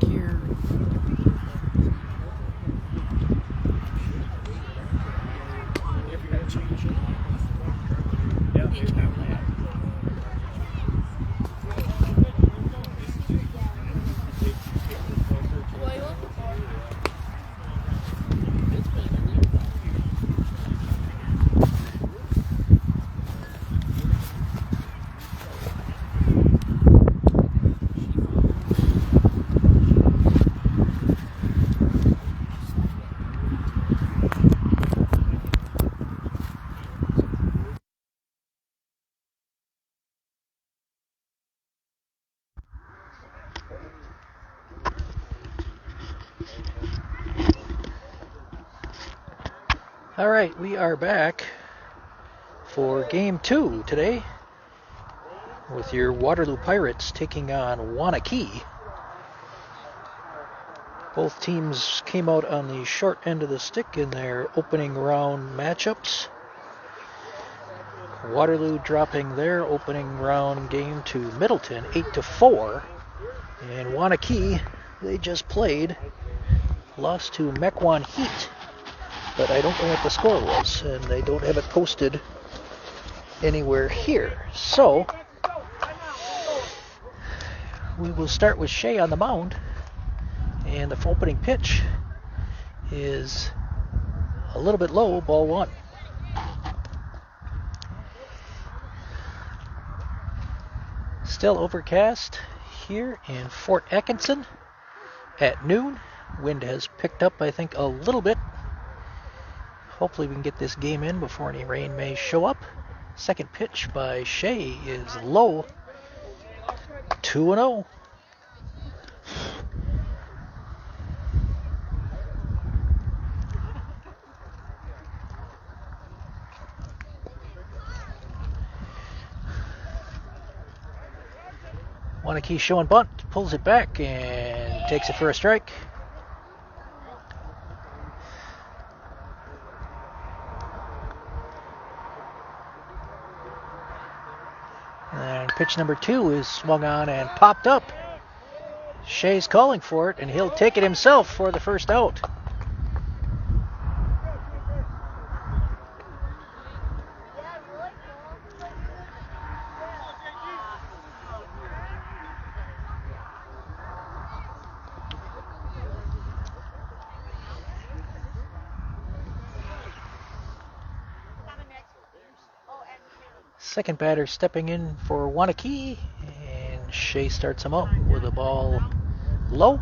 here. All right, we are back for game 2 today with your Waterloo Pirates taking on Waunakee. Both teams came out on the short end of the stick in their opening round matchups. Waterloo dropping their opening round game to Middleton 8-4, and Waunakee, they just played, lost to Mequon Heat. But I don't know what the score was, and they don't have it posted anywhere here. So, we will start with Shea on the mound, and the opening pitch is a little bit low, ball 1. Still overcast here in Fort Atkinson at noon. Wind has picked up, I think, a little bit. Hopefully we can get this game in before any rain may show up. Second pitch by Shea is low. 2-0. Waunakee showing bunt, pulls it back and takes it for a strike. And pitch number 2 is swung on and popped up. Shea's calling for it, and he'll take it himself for the first out. Second batter stepping in for Waunakee, and Shea starts him up with a ball low.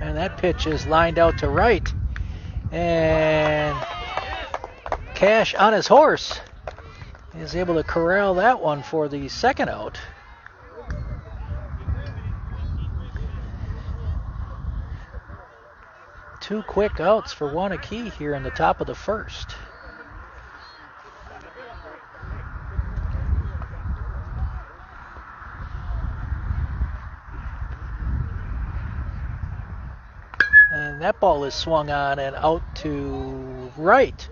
And that pitch is lined out to right. And Cash on his horse is able to corral that one for the second out. Two quick outs for Waunakee here in the top of the first. And that ball is swung on and out to right,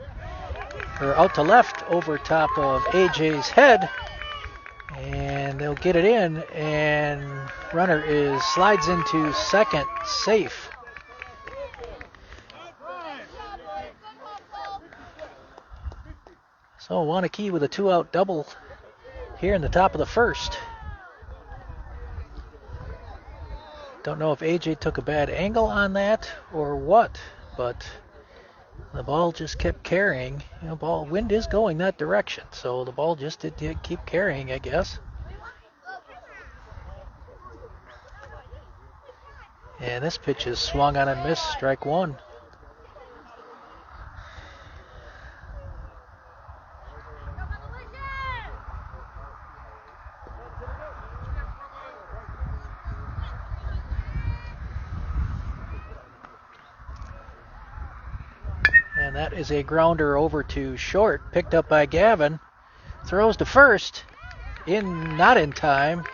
or out to left over top of AJ's head. And they'll get it in, and runner slides into second, safe. So Waunakee with a 2-out double here in the top of the first. Don't know if AJ took a bad angle on that or what, but the ball just kept carrying. You know, wind is going that direction, so the ball just did keep carrying, I guess. And this pitch is swung on and missed, strike 1. And that is a grounder over to short, picked up by Gavin. Throws to first, not in time.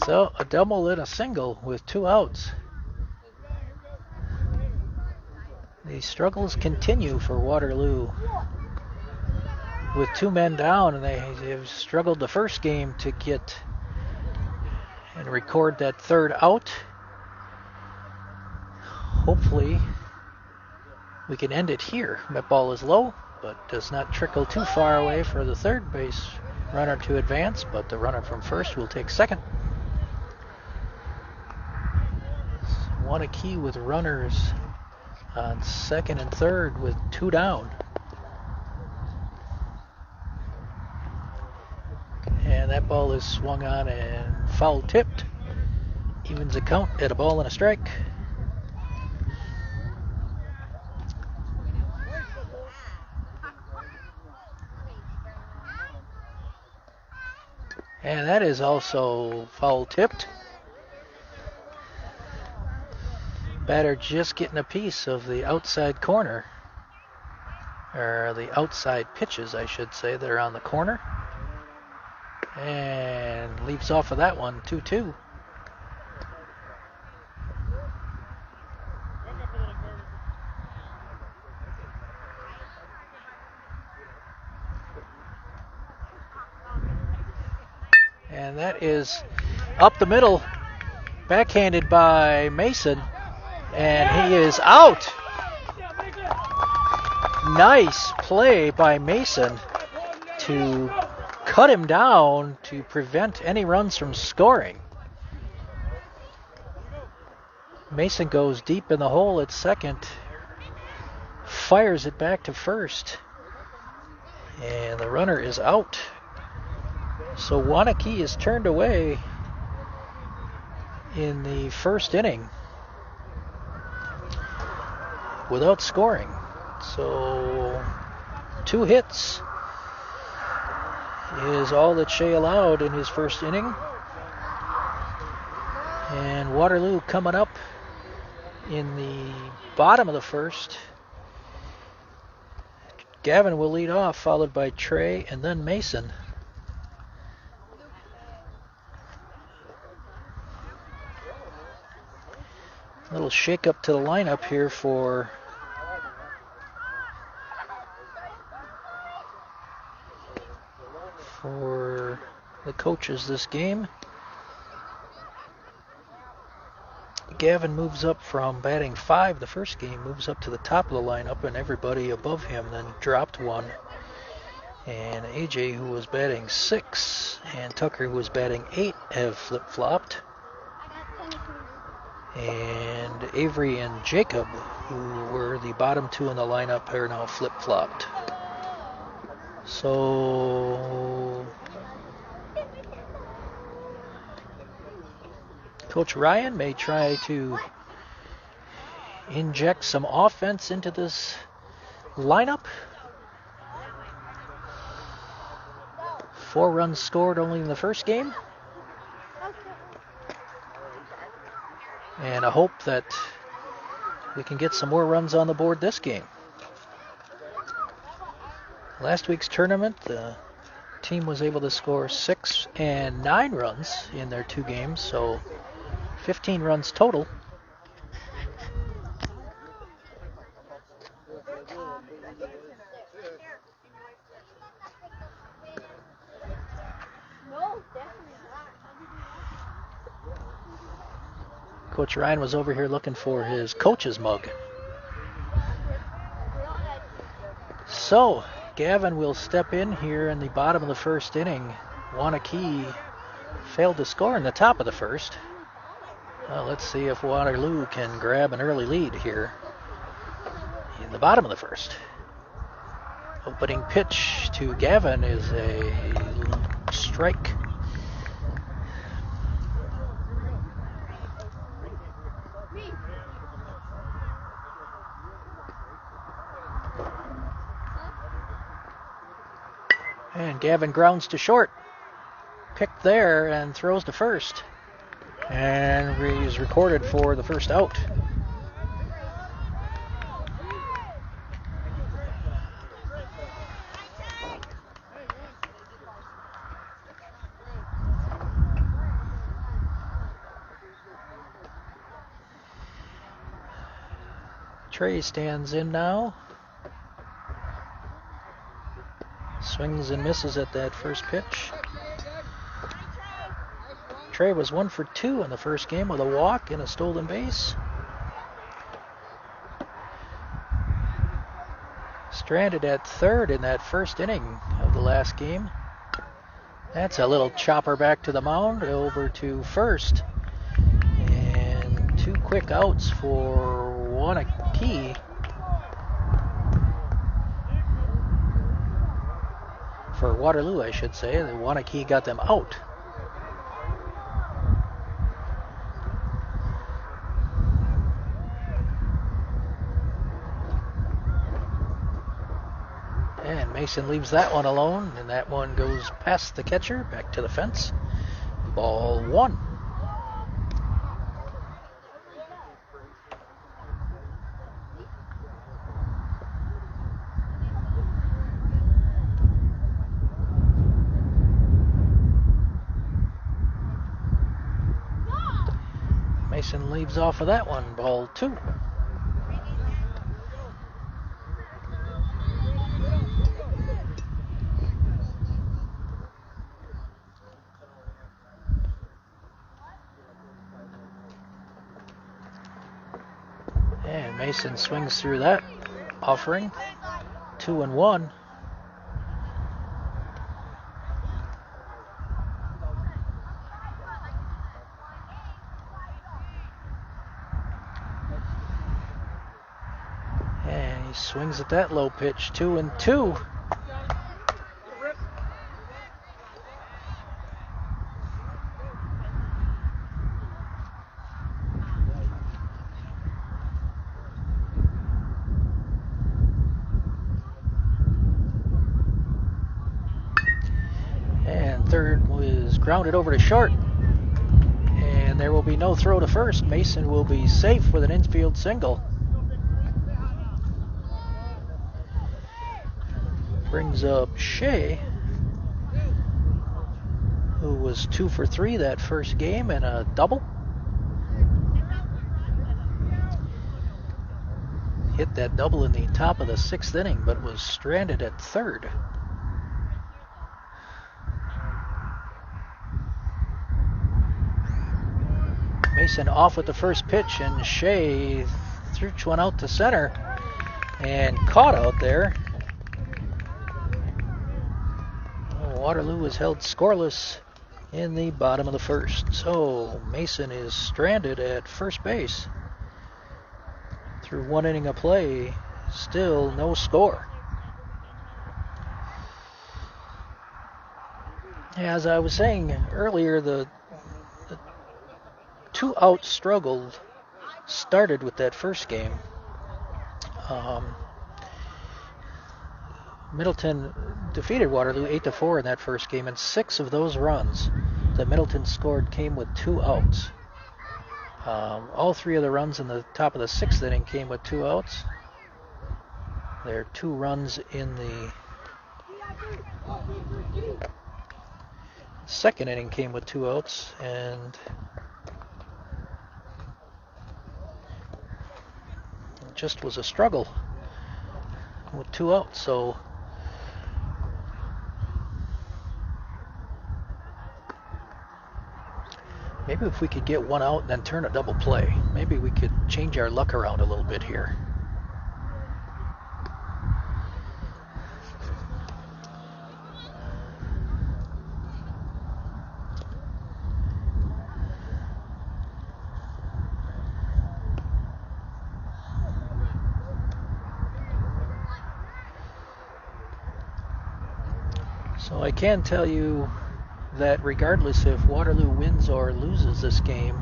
So a double and a single with 2 outs. The struggles continue for Waterloo. With 2 men down, and they have struggled the first game to get and record that 3rd out. Hopefully we can end it here. That ball is low, but does not trickle too far away for the third base runner to advance, but the runner from first will take second. Waunakee with runners on second and third with 2 down. And that ball is swung on and foul tipped. Evens the count at a ball and a strike. And that is also foul tipped. Batter just getting a piece of the outside corner, or the outside pitches, I should say, that are on the corner. And leaps off of that one, 2-2. And that is up the middle, backhanded by Mason, and he is out. Nice play by Mason to cut him down to prevent any runs from scoring. Mason goes deep in the hole at second, fires it back to first, and the runner is out. So Waunakee is turned away in the first inning without scoring. So 2 hits is all that Shea allowed in his first inning. And Waterloo coming up in the bottom of the first. Gavin will lead off, followed by Trey and then Mason. A little shake up to the lineup here for the coaches this game. Gavin moves up from batting 5 the first game, moves up to the top of the lineup, and everybody above him then dropped 1. And AJ, who was batting 6, and Tucker, who was batting 8, have flip-flopped. And Avery and Jacob, who were the bottom 2 in the lineup, are now flip-flopped. So Coach Ryan may try to inject some offense into this lineup. 4 runs scored only in the first game. And I hope that we can get some more runs on the board this game. Last week's tournament, the team was able to score 6 and 9 runs in their 2 games, so 15 runs total. Coach Ryan was over here looking for his coach's mug. So, Gavin will step in here in the bottom of the first inning. Waunakee failed to score in the top of the first. Well, let's see if Waterloo can grab an early lead here in the bottom of the first. Opening pitch to Gavin is a strike. And Gavin grounds to short. Picked there and throws to first. And is recorded for the first out. Trey stands in now. Swings and misses at that first pitch. Trey was 1 for 2 in the first game with a walk and a stolen base. Stranded at third in that first inning of the last game. That's a little chopper back to the mound, over to first. And 2 quick outs for Waunakee. For Waterloo, I should say. The Waunakee got them out. And Mason leaves that one alone, and that one goes past the catcher, back to the fence. Ball 1. Mason leaves off of that one, ball 2. And Mason swings through that offering. 2-1. And he swings at that low pitch. 2-2. Third was grounded over to short, and there will be no throw to first. Mason will be safe with an infield single. Brings up Shea, who was 2 for 3 that first game and a double. Hit that double in the top of the 6th inning, but was stranded at third. Mason off with the first pitch, and Shea threw one out to center and caught out there. Waterloo was held scoreless in the bottom of the first. So Mason is stranded at first base. Through 1 inning of play, still no score. As I was saying earlier, the 2-out struggle started with that first game. Middleton defeated Waterloo 8-4 in that first game, and 6 of those runs that Middleton scored came with 2 outs. All 3 of the runs in the top of the 6th inning came with 2 outs. There are 2 runs in the 2nd inning came with 2 outs, and it just was a struggle with 2 outs. So maybe if we could get 1 out and then turn a double play, maybe we could change our luck around a little bit here. So I can tell you that regardless if Waterloo wins or loses this game,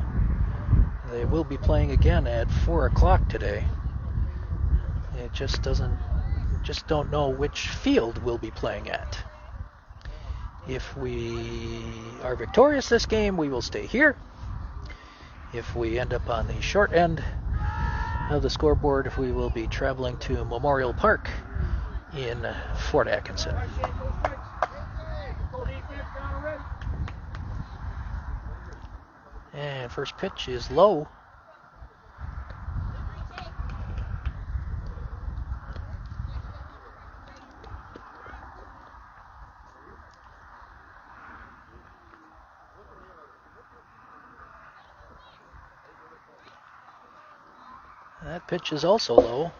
they will be playing again at 4 o'clock today. It just don't know which field we'll be playing at. If we are victorious this game, we will stay here. If we end up on the short end of the scoreboard, we will be traveling to Memorial Park in Fort Atkinson. And first pitch is low. That pitch is also low.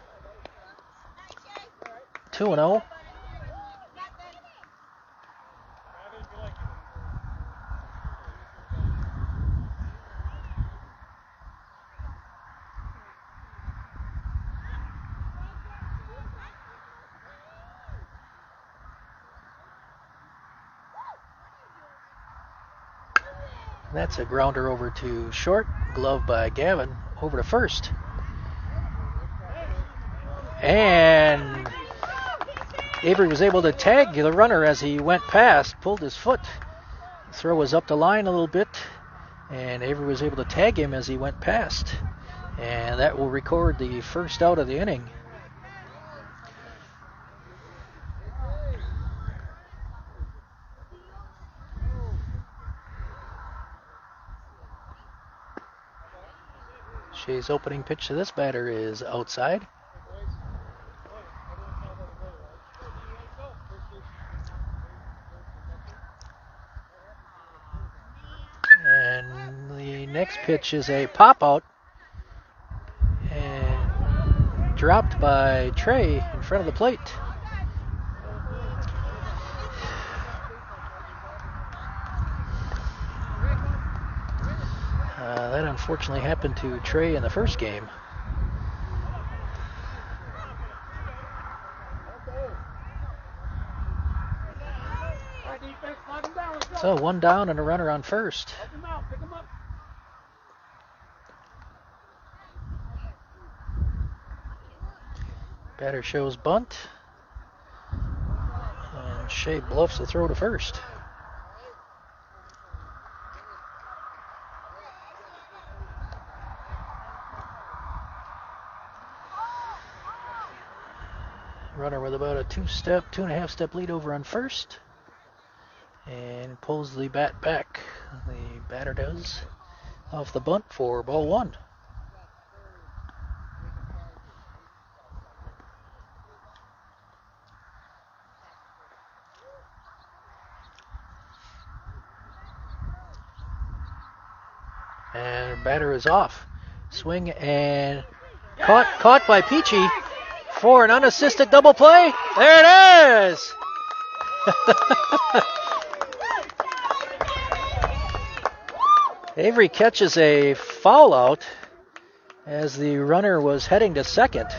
2-0. That's a grounder over to short. Glove by Gavin. Over to first. And Avery was able to tag the runner as he went past. Pulled his foot. The throw was up the line a little bit. And Avery was able to tag him as he went past. And that will record the first out of the inning. Shea's opening pitch to this batter is outside. And the next pitch is a pop out and dropped by Trey in front of the plate. That unfortunately happened to Trey in the first game. So 1 down and a runner on first. Batter shows bunt. And Shea bluffs the throw to first. Runner with about a 2.5 step lead over on first. And pulls the bat back. The batter does. Off the bunt for ball 1. And batter is off. Swing and caught by Peachy for an unassisted double play. There it is! Avery catches a foul out as the runner was heading to second.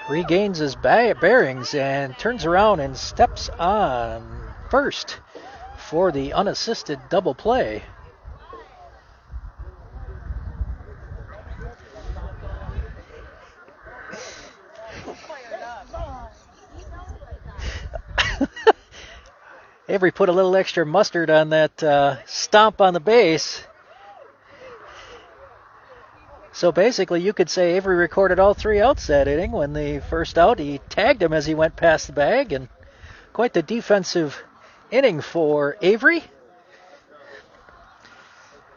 Regains his bearings and turns around and steps on first for the unassisted double play. Avery put a little extra mustard on that stomp on the base. So basically you could say Avery recorded all 3 outs that inning. When the first out, he tagged him as he went past the bag, and quite the defensive inning for Avery.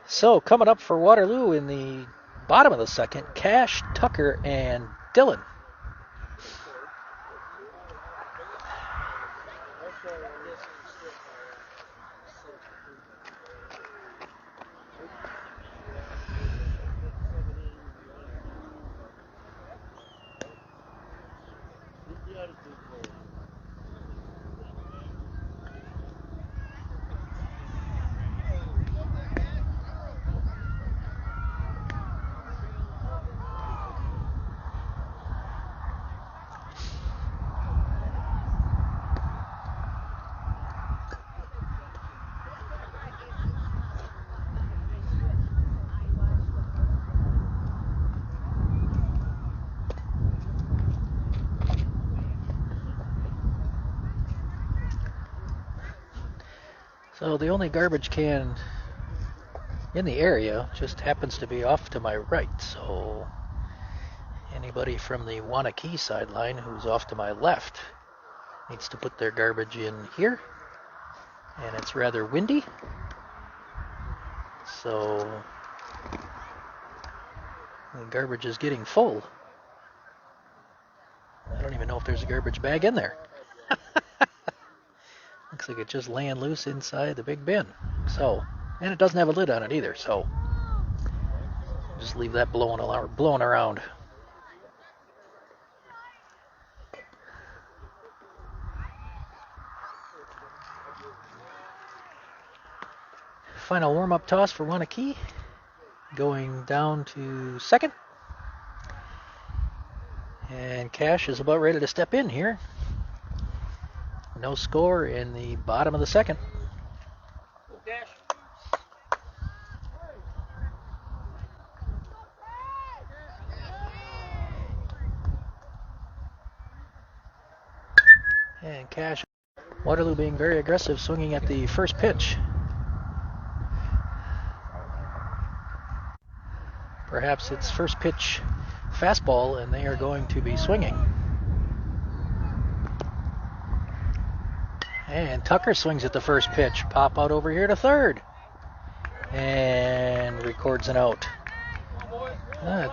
So coming up for Waterloo in the bottom of the second, Cash, Tucker, and Dillon. So the only garbage can in the area just happens to be off to my right. So anybody from the Waunakee sideline who's off to my left needs to put their garbage in here. And it's rather windy. So the garbage is getting full. I don't even know if there's a garbage bag in there. Looks like it's just laying loose inside the big bin. So, and it doesn't have a lid on it either, so just leave that blowing around. Final warm-up toss for Waunakee. Going down to second. And Cash is about ready to step in here. No score in the bottom of the second. And Cash, Waterloo being very aggressive, swinging at the first pitch. Perhaps it's first pitch fastball, and they are going to be swinging. And Tucker swings at the first pitch. Pop out over here to third. And records an out.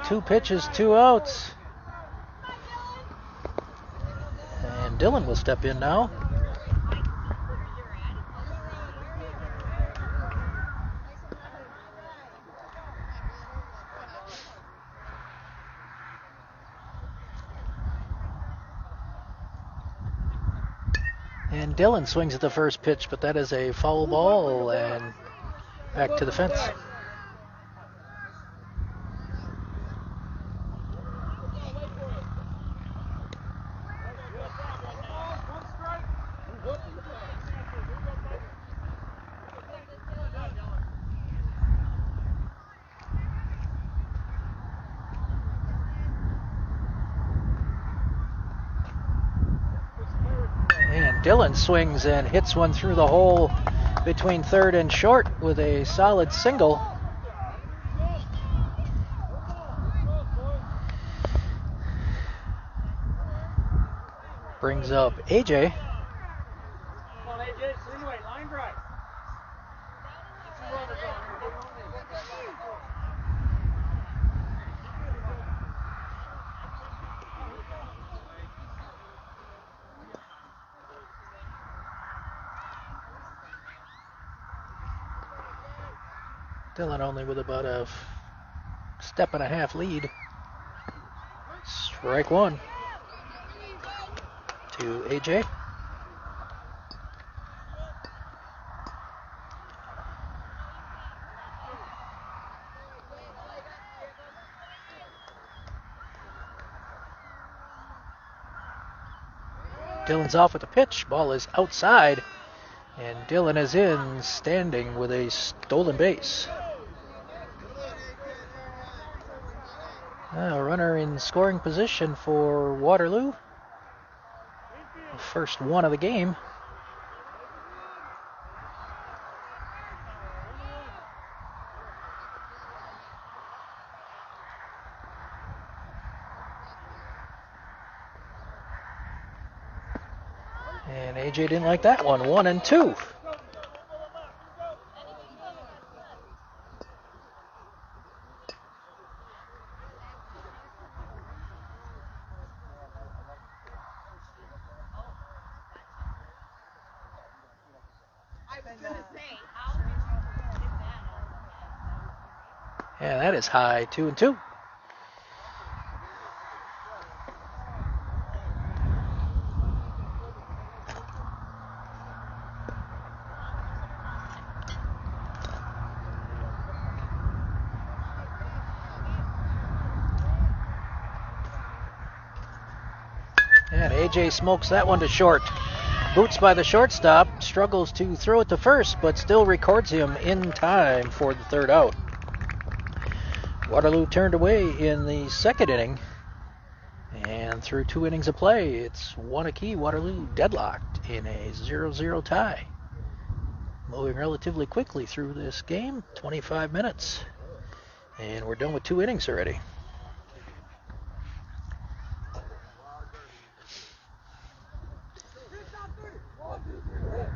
2 pitches, 2 outs. And Dylan will step in now. And Dylan swings at the first pitch, but that is a foul ball and back to the fence. Dylan swings and hits one through the hole between third and short with a solid single. Brings up AJ. Come on, AJ, swing away, line drive. Dylan only with about a step and a half lead. Strike one to AJ. Dylan's off with the pitch. Ball is outside. And Dylan is in, standing with a stolen base. A runner in scoring position for Waterloo. The first one of the game. And AJ didn't like that one. 1-2. Yeah, that is high. 2-2. And AJ smokes that one to short. Boots by the shortstop, struggles to throw it to first, but still records him in time for the third out. Waterloo turned away in the second inning, and through 2 innings of play, it's Waunakee, Waterloo deadlocked in a 0-0 tie. Moving relatively quickly through this game, 25 minutes, and we're done with 2 innings already.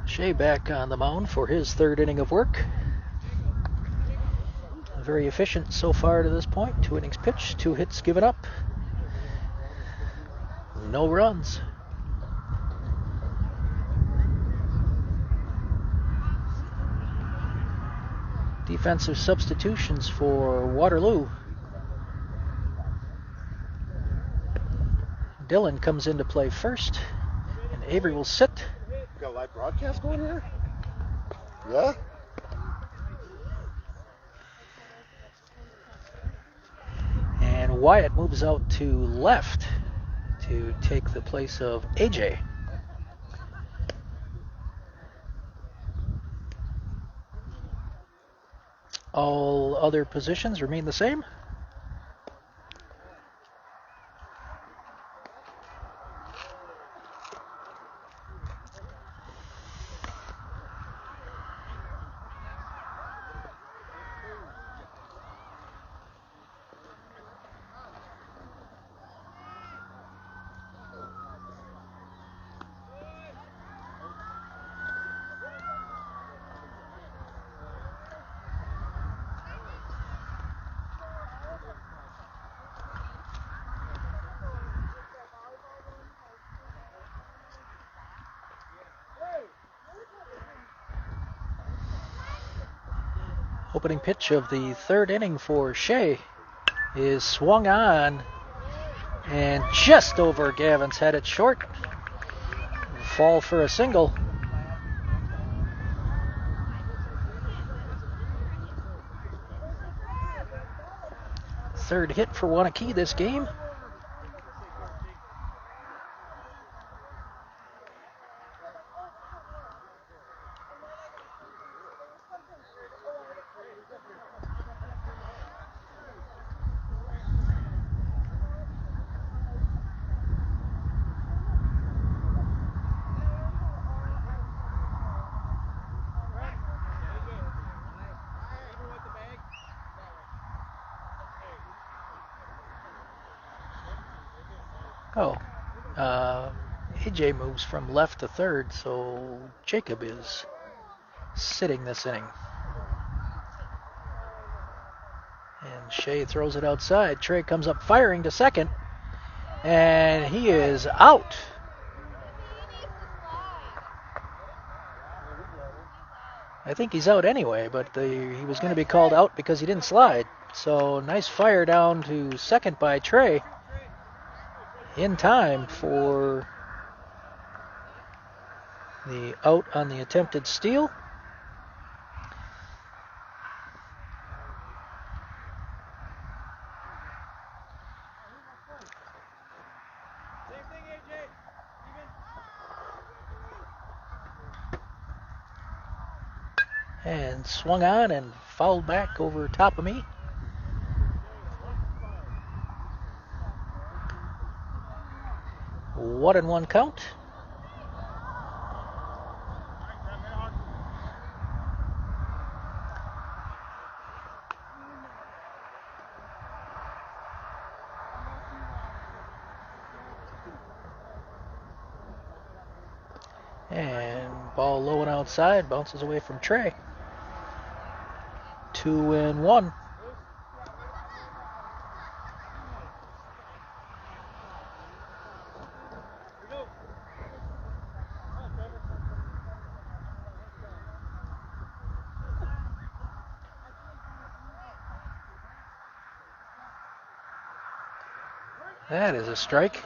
Shea back on the mound for his 3rd inning of work. Very efficient so far to this point. 2 innings pitched, 2 hits given up. No runs. Defensive substitutions for Waterloo. Dylan comes into play first, and Avery will sit. Got a live broadcast going here? Yeah? Wyatt moves out to left to take the place of AJ. All other positions remain the same. Opening pitch of the third inning for Shea is swung on and just over Gavin's head at short. Fall for a single. Third hit for Waunakee this game. AJ moves from left to third, so Jacob is sitting this inning. And Shea throws it outside. Trey comes up firing to second, and he is out. I think he's out anyway, but he was going to be called out because he didn't slide. So nice fire down to second by Trey in time for the out on the attempted steal. And swung on and fouled back over top of me. One and one count. And ball low and outside, bounces away from Trey. 2-1. That is a strike.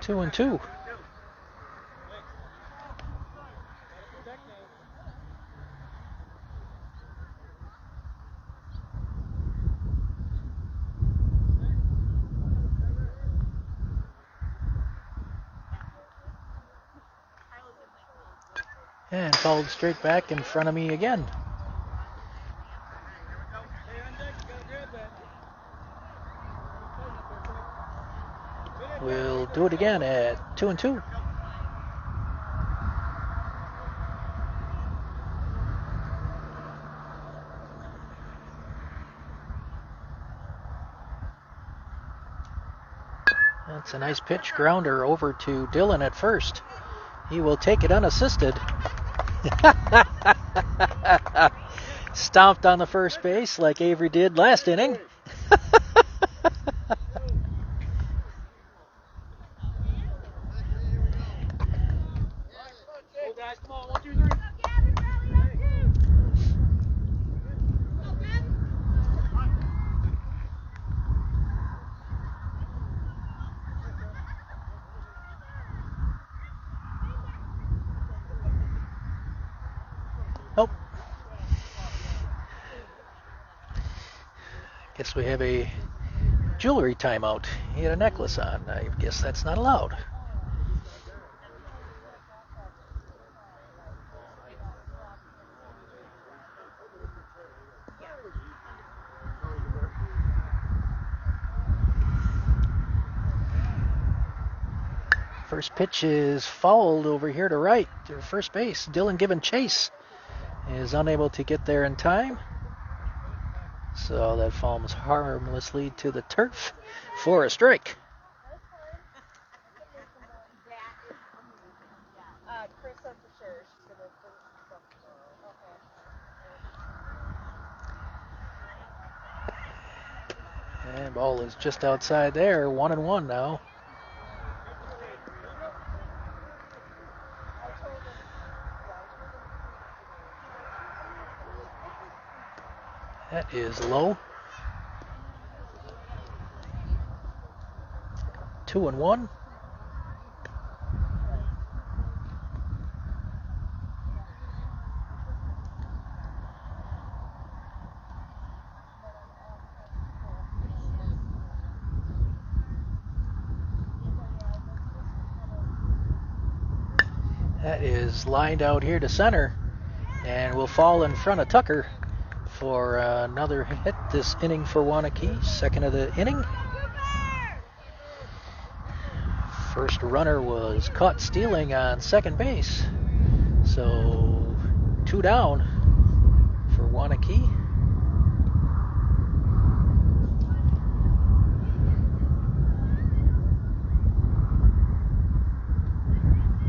2-2. And fouled straight back in front of me again. We'll do it again at 2-2. That's a nice pitch, grounder over to Dillon at first. He will take it unassisted. Stomped on the first base like Avery did last inning. Guess we have a jewelry timeout. He had a necklace on. I guess that's not allowed. First pitch is fouled over here to right, to first base. Dylan Given Chase is unable to get there in time. So that falls harmlessly to the turf for a strike. And ball is just outside there, 1-1 now. That is low. 2-1. That is lined out here to center and will fall in front of Tucker for another hit this inning for Waunakee. Second of the inning. First runner was caught stealing on second base. So 2 down for Waunakee.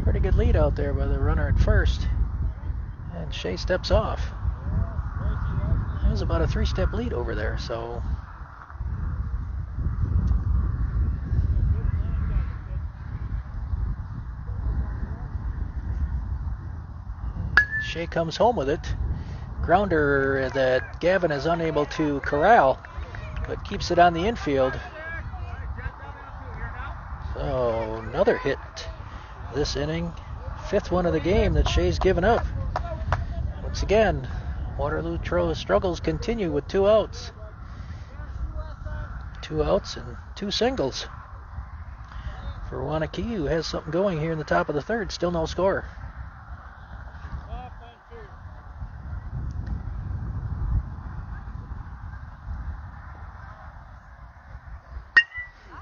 Pretty good lead out there by the runner at first. And Shea steps off. It was about a 3-step lead over there, so. Shea comes home with it. Grounder that Gavin is unable to corral, but keeps it on the infield. So another hit this inning. 5th one of the game that Shea's given up. Once again, Waterloo struggles continue with 2 outs. 2 outs and 2 singles. For Waunakee, who has something going here in the top of the 3rd, still no score.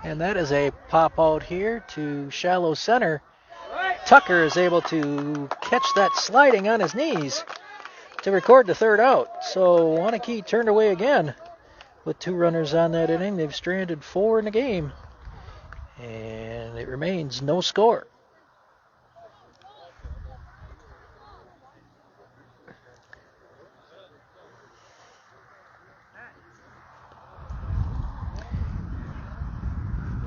And that is a pop out here to shallow center. Tucker is able to catch that sliding on his knees to record the 3rd out. So Waunakee turned away again with 2 runners on that inning. They've stranded 4 in the game. And it remains no score.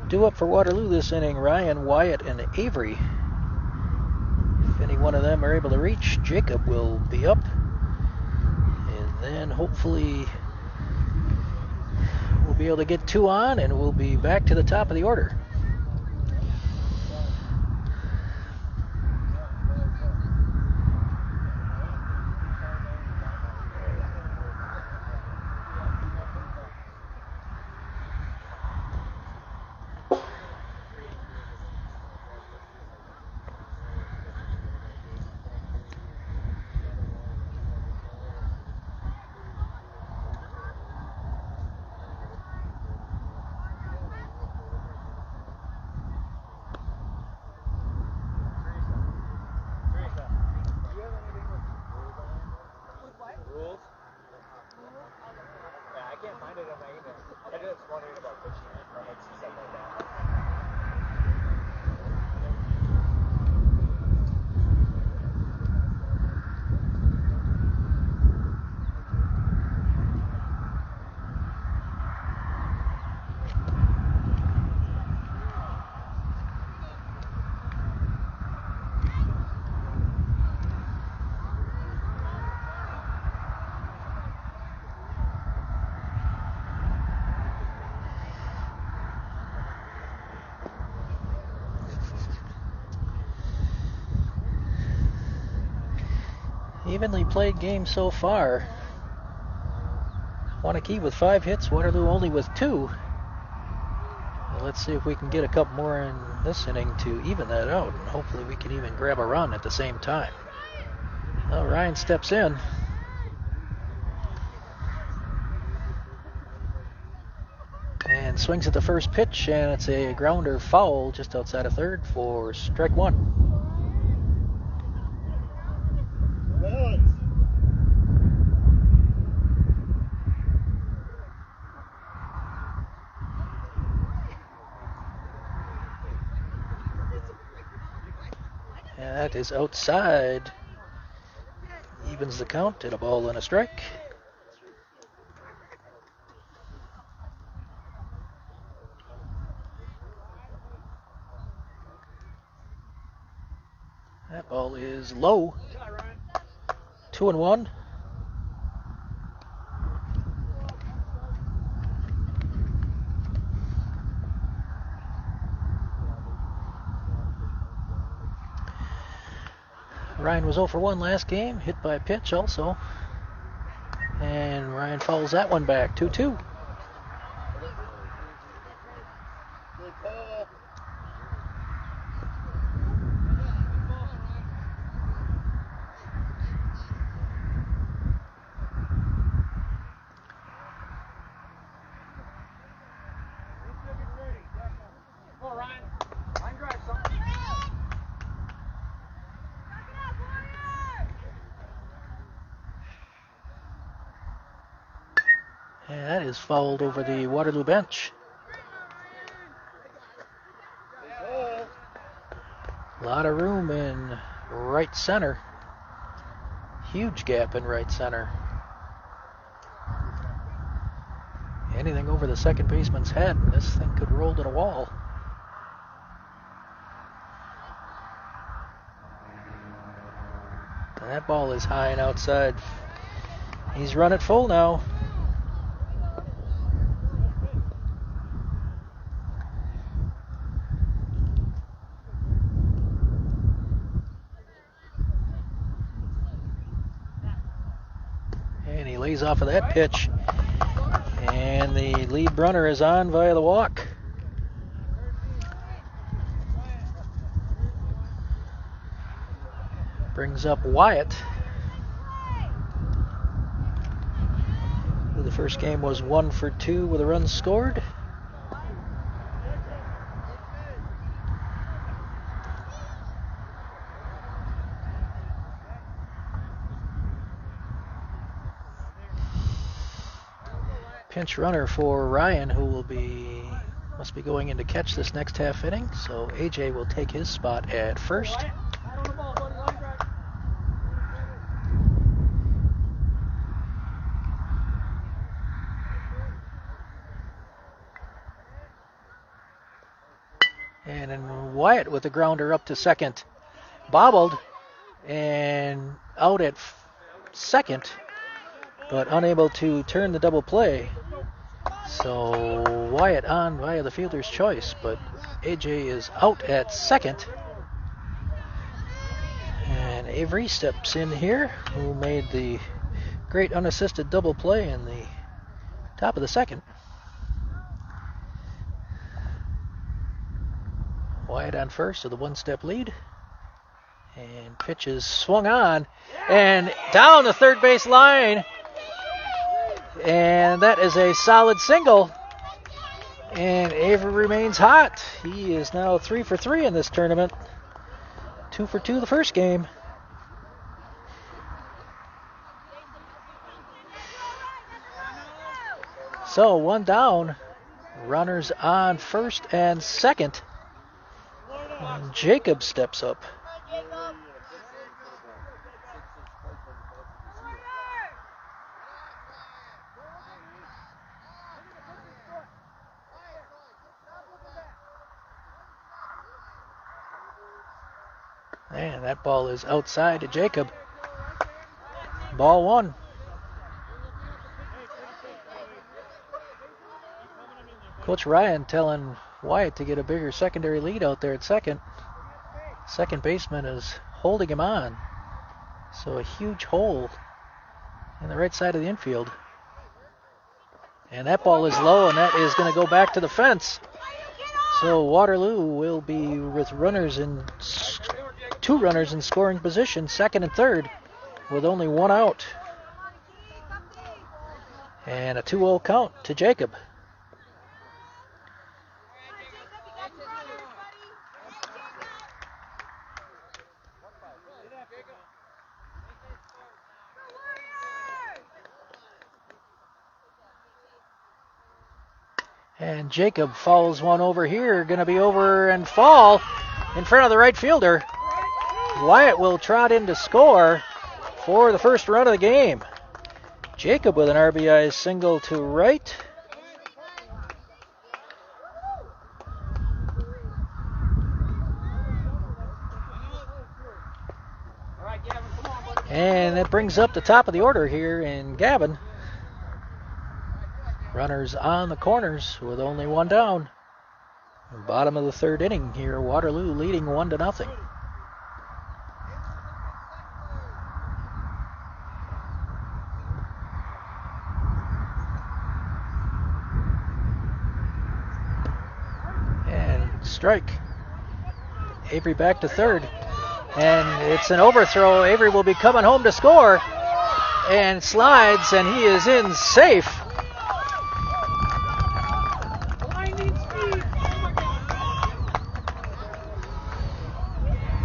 Due up for Waterloo this inning, Ryan, Wyatt, and Avery. If any one of them are able to reach, Jacob will be up. And then hopefully we'll be able to get 2 on and we'll be back to the top of the order. Evenly played game so far. Waunakee with 5 hits, Waterloo only with 2. Well, let's see if we can get a couple more in this inning to even that out, and hopefully we can even grab a run at the same time. Well, Ryan steps in. And swings at the first pitch, and it's a grounder foul just outside of third for strike 1. And that is outside. Evens the count at a ball and a strike. That ball is low. 2-1. Ryan was 0 for 1 last game, hit by a pitch also. And Ryan fouls that one back, 2-2. And that is fouled over the Waterloo bench. A lot of room in right center. Huge gap in right center. Anything over the second baseman's head, and this thing could roll to the wall. And that ball is high and outside. He's run it full now. And he lays off of that pitch. And the lead runner is on via the walk. Brings up Wyatt, who the first game was 1 for 2 with a run scored. Pinch runner for Ryan, who must be going in to catch this next half inning. So AJ will take his spot at first. And then Wyatt with the grounder up to second. Bobbled and out at second, but unable to turn the double play. So Wyatt on via the fielder's choice, but AJ is out at second. And Avery steps in here, who made the great unassisted double play in the top of the second. Wyatt on first with a 1-step lead. And pitch is swung on and down the third base line. And that is a solid single. And Avery remains hot. He is now 3 for 3 in this tournament. 2 for 2 the first game. So 1 down. Runners on first and second. And Jacob steps up. And that ball is outside to Jacob. Ball 1. Coach Ryan telling Wyatt to get a bigger secondary lead out there at second. Second baseman is holding him on. So a huge hole in the right side of the infield. And that ball is low, and that is going to go back to the fence. So Waterloo will be with two runners in scoring position, second and third, with only one out. And a 2-0 count to Jacob. And Jacob fouls one over here, going to be over and fall in front of the right fielder. Wyatt will trot in to score for the first run of the game. Jacob with an RBI single to right. And that brings up the top of the order here in Gavin. Runners on the corners with only one down. Bottom of the third inning here, Waterloo leading 1-0. And strike. Avery back to third. And it's an overthrow. Avery will be coming home to score. And slides, and he is in safe.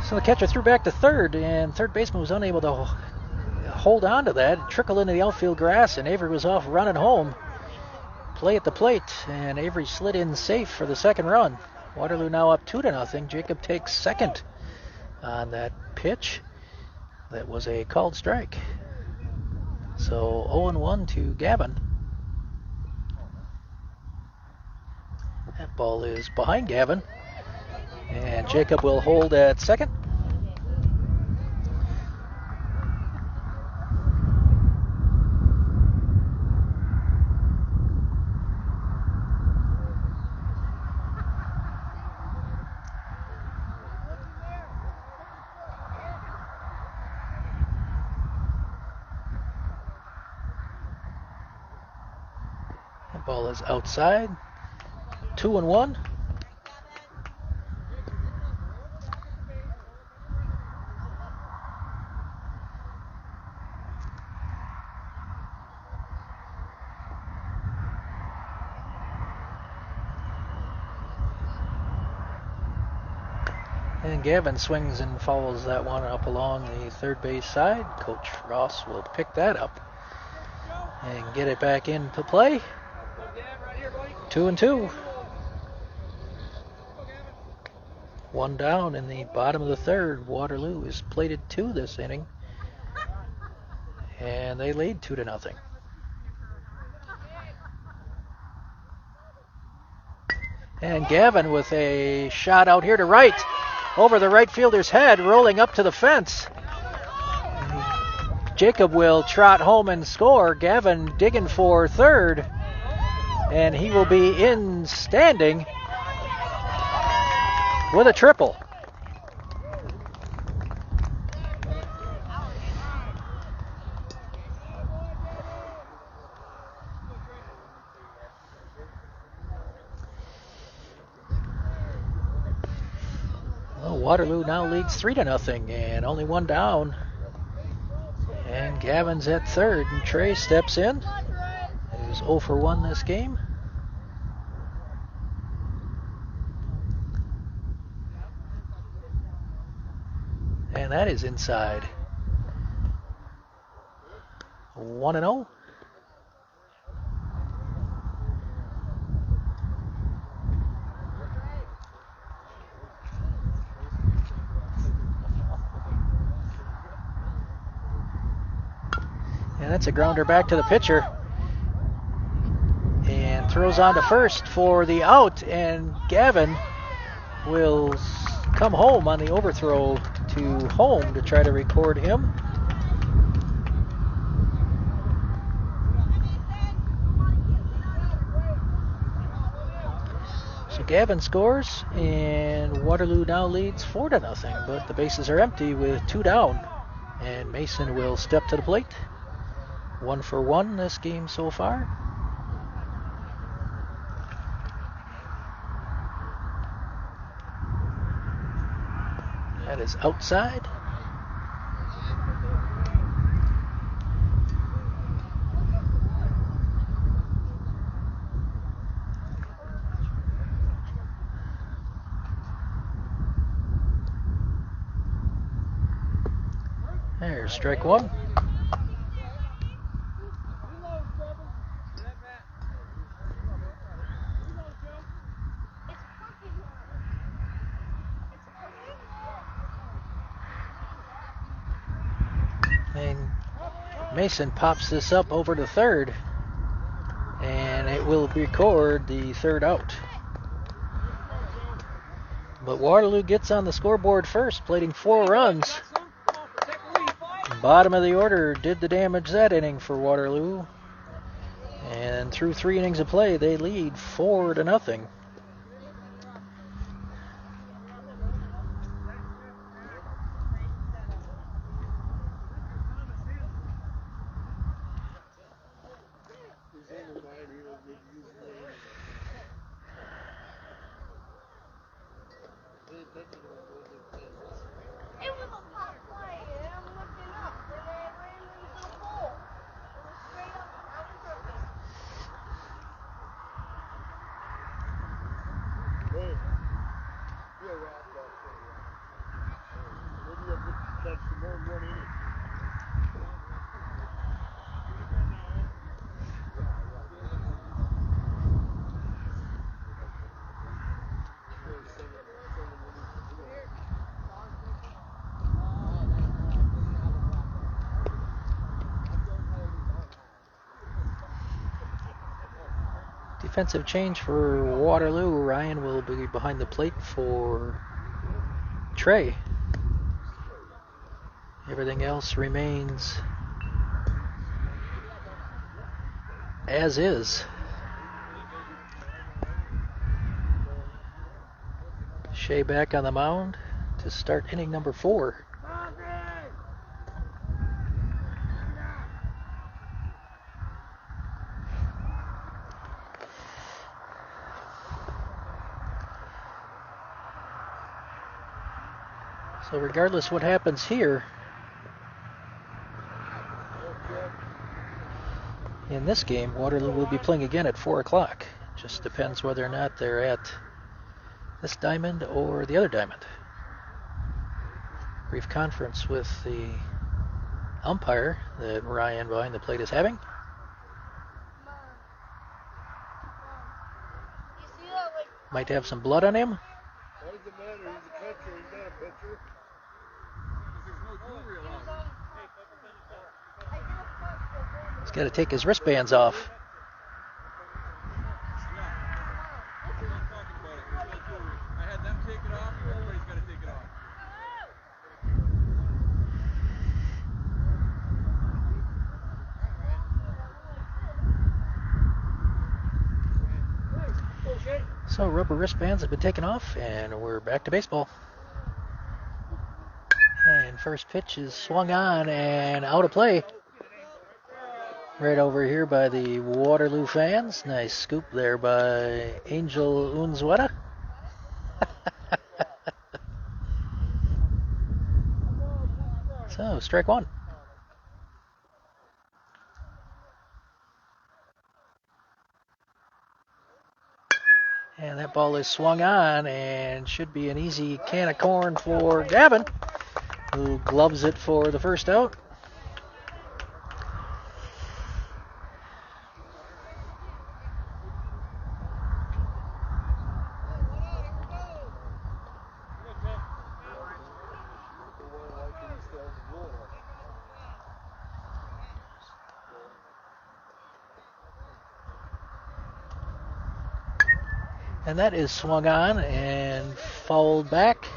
So the catcher threw back to third, and third baseman was unable to hold on to that. Trickle into the outfield grass, and Avery was off running home. Play at the plate, and Avery slid in safe for the second run. Waterloo now up 2-0. Jacob takes second on that pitch. That was a called strike. So 0-1 to Gavin. That ball is behind Gavin. And Jacob will hold at second. That ball is outside. 2-1. And Gavin swings and fouls that one up along the third base side. Coach Ross will pick that up and get it back into play. 2-2. One down in the bottom of the third. Waterloo is plated 2 this inning. And they lead 2-0. And Gavin with a shot out here to right. Over the right fielder's head, rolling up to the fence. Jacob will trot home and score. Gavin digging for third. And he will be in standing with a triple. Waterloo now leads 3-0 and only one down. And Gavin's at third, and Trey steps in. He's 0 for 1 this game. And that is inside. 1-0. And that's a grounder back to the pitcher. And throws on to first for the out. And Gavin will come home on the overthrow to home to try to record him. So Gavin scores, and Waterloo now leads 4-0. But the bases are empty with 2 down. And Mason will step to the plate. 1 for 1 this game so far. That is outside. There's strike one. And Mason pops this up over to third, and it will record the third out. But Waterloo gets on the scoreboard first, plating 4 runs. Bottom of the order did the damage that inning for Waterloo. And through 3 innings of play, they lead 4-0. Defensive change for Waterloo. Ryan will be behind the plate for Trey. Everything else remains as is. Shea back on the mound to start inning number 4. So regardless what happens here, in this game, Waterloo will be playing again at 4 o'clock. Just depends whether or not they're at this diamond or the other diamond. Brief conference with the umpire that Ryan behind the plate is having. Might have some blood on him. What does it matter? He's a catcher. He's not a pitcher. He's got to take his wristbands off. I had them take it off. Everybody's got to take it off. So rubber wristbands have been taken off, and we're back to baseball. And first pitch is swung on and out of play. Right over here by the Waterloo fans. Nice scoop there by Angel Unzueta. So, strike one. And that ball is swung on and should be an easy can of corn for Gavin, who gloves it for the first out. And that is swung on and fouled back.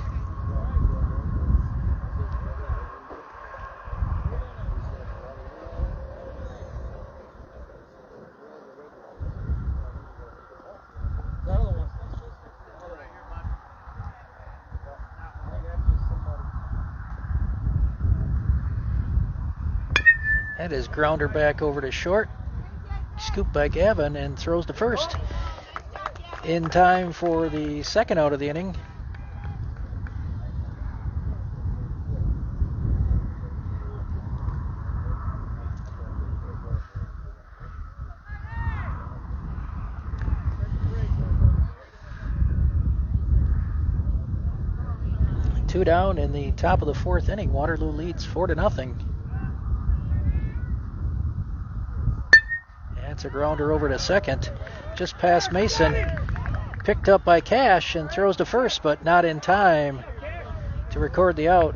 That is grounder back over to short. Scooped by Gavin and throws to first. In time for the second out of the inning. 2 down in the top of the 4th inning. Waterloo leads 4-0. That's a grounder over to second. Just past Mason. Picked up by Cash and throws to first, but not in time to record the out.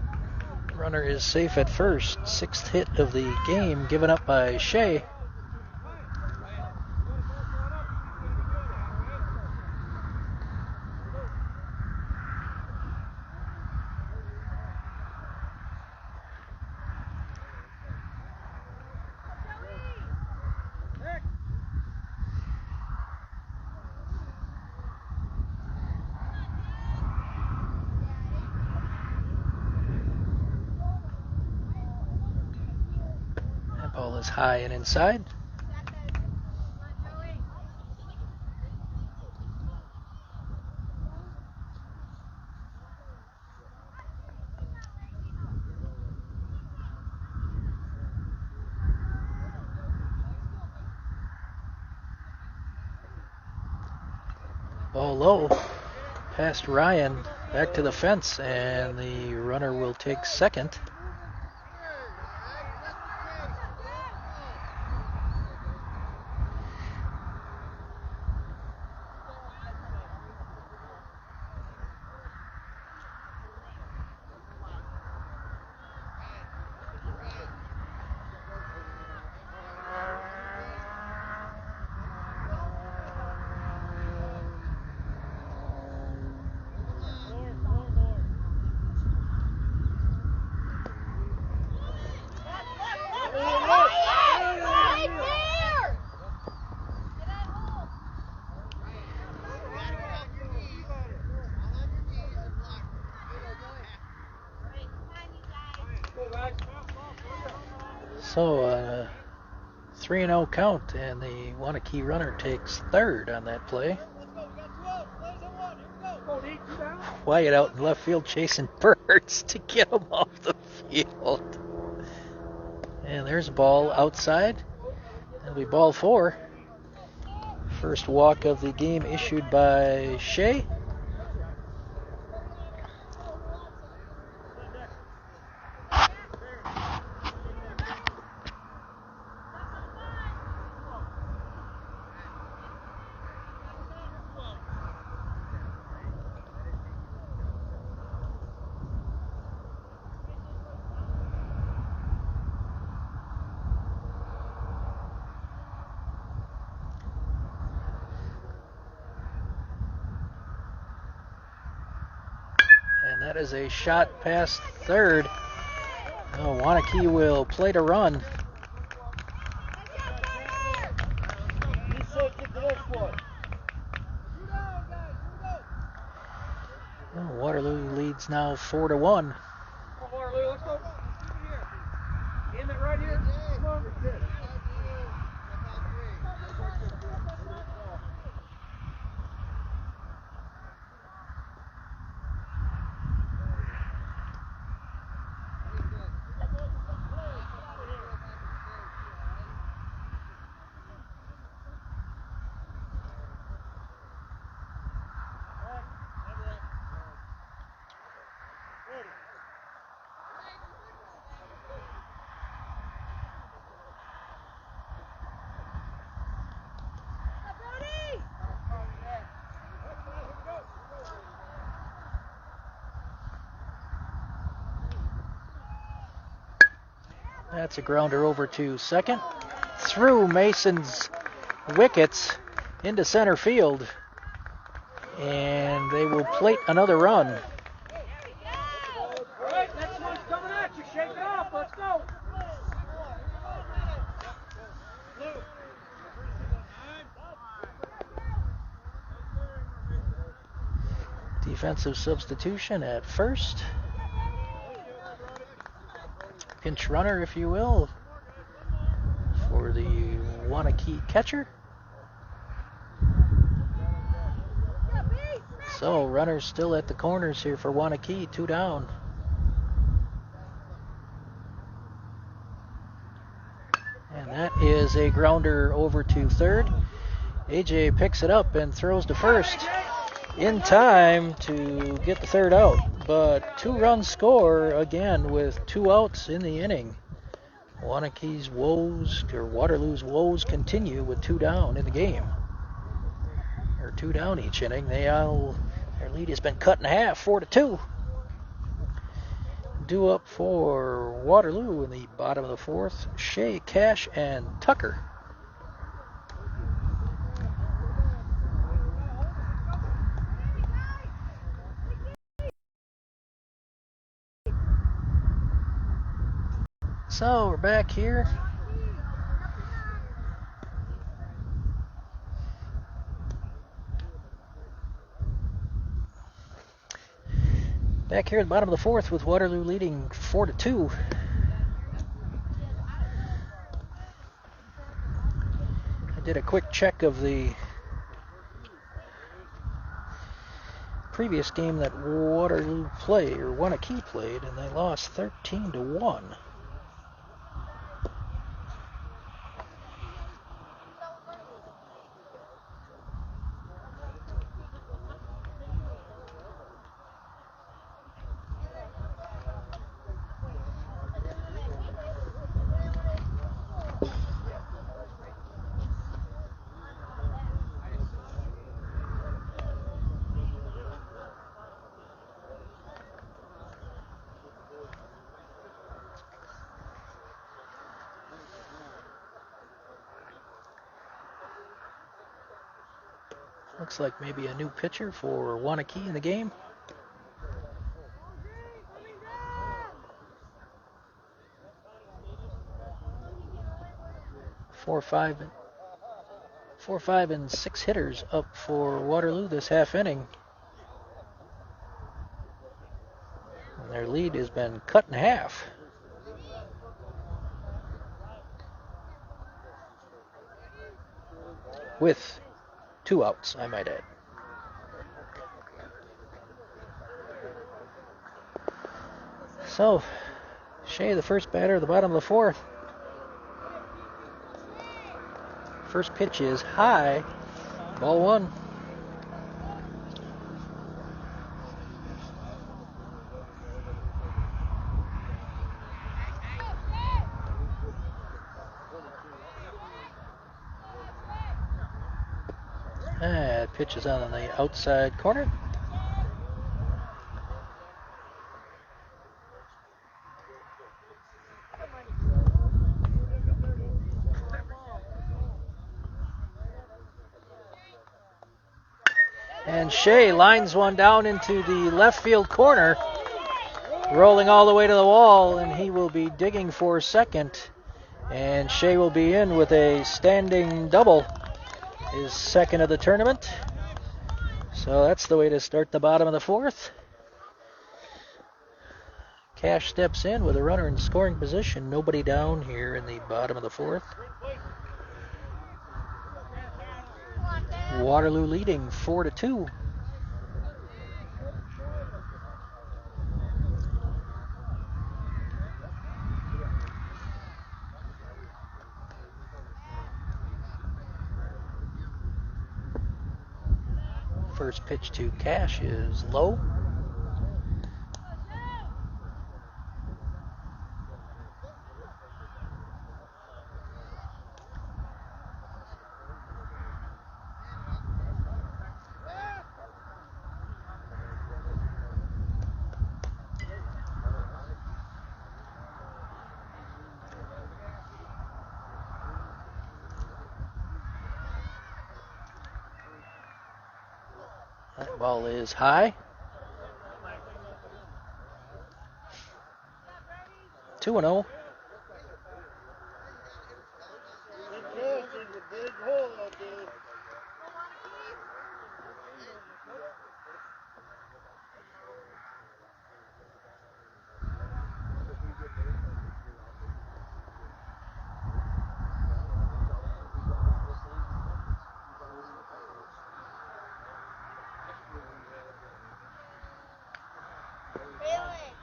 Runner is safe at first. 6th hit of the game given up by Shea. Ball is high and inside. Ball low, past Ryan, back to the fence, and the runner will take second. So 3-0 count, and the Waunakee runner takes third on that play. Wyatt out in left field chasing birds to get him off the field. And there's a ball outside. That'll be ball 4. First walk of the game issued by Shea. That is a shot past third. Oh, Waunakee will play to run. Oh, Waterloo leads now 4-1. Waterloo, let's go. In it right here. Come on. That's a grounder over to second. Through Mason's wickets into center field. And they will plate another run. All right, next one's coming at you. Shake it off. Let's go. Defensive substitution at first. Pinch runner, if you will, for the Waunakee catcher. So runners still at the corners here for Waunakee, 2 down. And that is a grounder over to third. AJ picks it up and throws to first. in time to get the third out. But 2-run score again with 2 outs in the inning. Waunakee's woes, or Waterloo's woes, continue with 2 down in the game. Or 2 down each inning. Their lead has been cut in half, 4-2. Due up for Waterloo in the bottom of the 4th, Shea, Cash, and Tucker. So we're back here. Back here at the bottom of the 4th with Waterloo leading 4-2. I did a quick check of the previous game that Waterloo played, or Waunakee played, and they lost 13-1. Looks like maybe a new pitcher for Waunakee in the game. Four, five, and 6 hitters up for Waterloo this half inning. And their lead has been cut in half. With 2 outs, I might add. So, Shea, the first batter at the bottom of the 4th. First pitch is high, ball 1. Pitch is on the outside corner. And Shea lines one down into the left field corner, rolling all the way to the wall, and he will be digging for second. And Shea will be in with a standing double, his second of the tournament. So that's the way to start the bottom of the 4th. Cash steps in with a runner in scoring position. Nobody down here in the bottom of the 4th. Waterloo leading 4-2. First pitch to Cash is low. That ball is high. 2-0.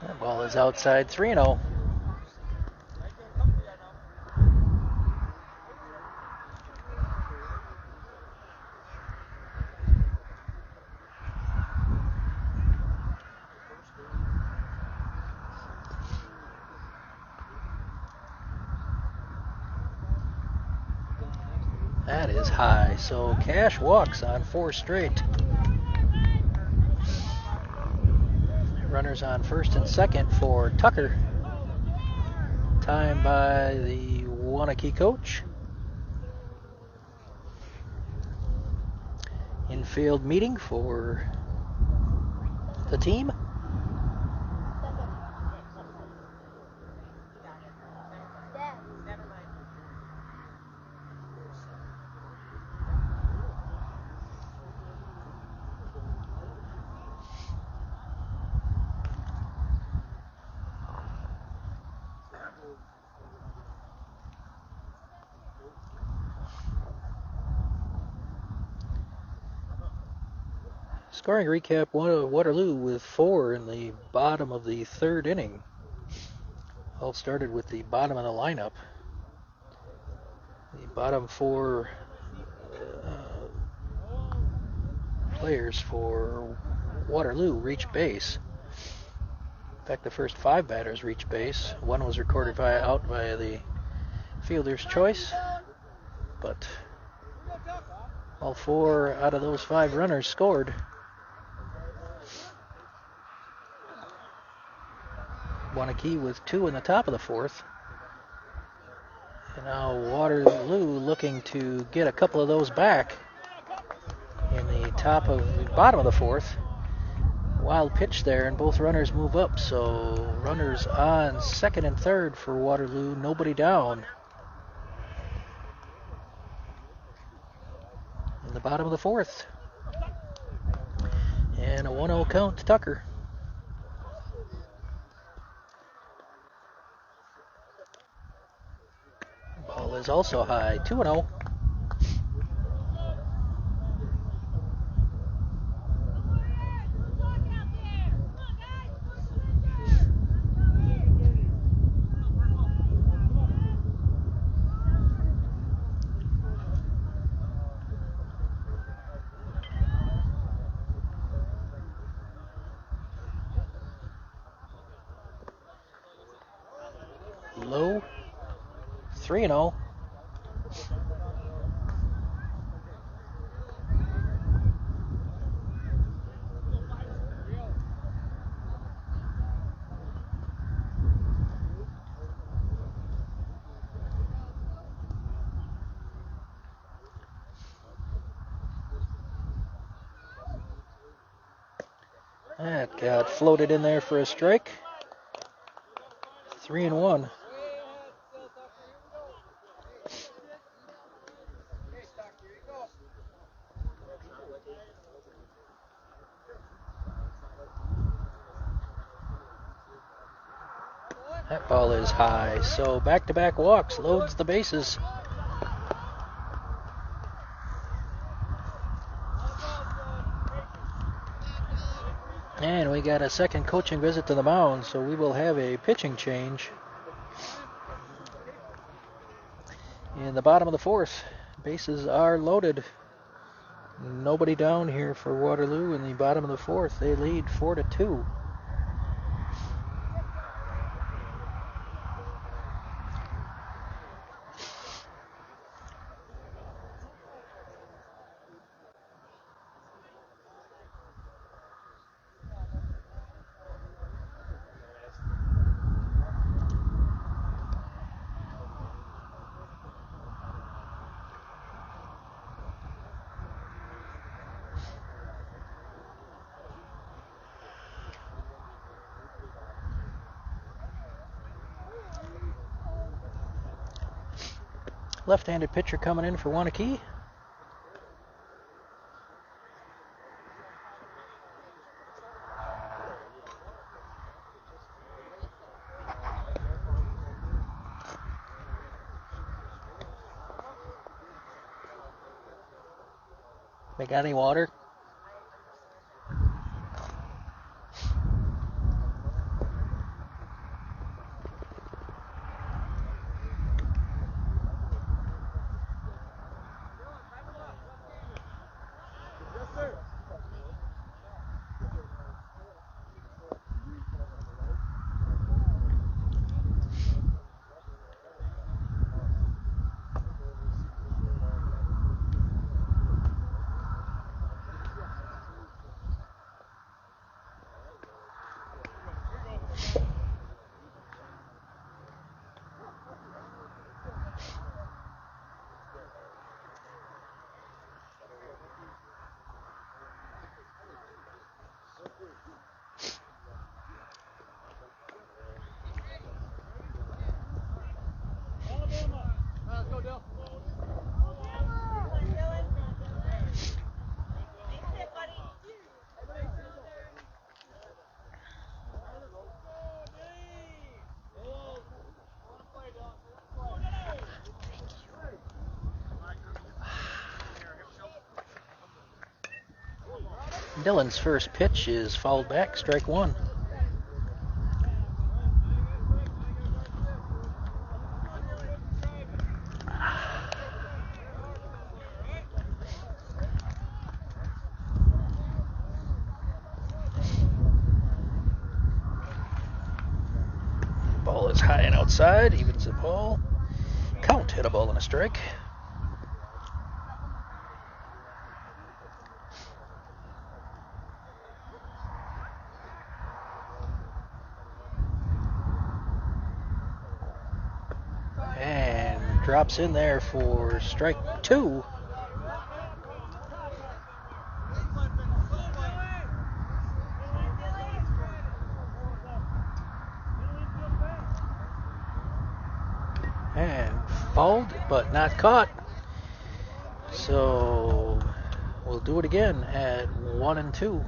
That ball is outside, 3-0. That is high. So Cash walks on 4 straight. Runners on first and second for Tucker. Time by the Waunakee coach. Infield meeting for the team. Scoring recap, Waterloo with 4 in the bottom of the 3rd inning. All started with the bottom of the lineup. The bottom 4 players for Waterloo reached base. In fact, the first 5 batters reached base. One was recorded out by the fielder's choice, but all 4 out of those 5 runners scored. Waunakee with 2 in the top of the 4th. And now Waterloo looking to get a couple of those back in the bottom of the 4th. Wild pitch there, and both runners move up. So runners on second and third for Waterloo, nobody down. In the bottom of the 4th. And a 1-0 count to Tucker. Ball is also high, 2-0. Low, 3-0. That got floated in there for a strike. 3-1. That ball is high, so back-to-back walks, loads the bases. And we got a second coaching visit to the mound, so we will have a pitching change. In the bottom of the 4th, bases are loaded. Nobody down here for Waterloo in the bottom of the 4th. They lead 4-2. Left-handed pitcher coming in for Waunakee. They got any water? Dylan's first pitch is fouled back, strike one. Ball is high and outside, evens the ball. Count, hit a ball and a strike. And drops in there for strike two. And fouled, but not caught. So we'll do it again at 1-2.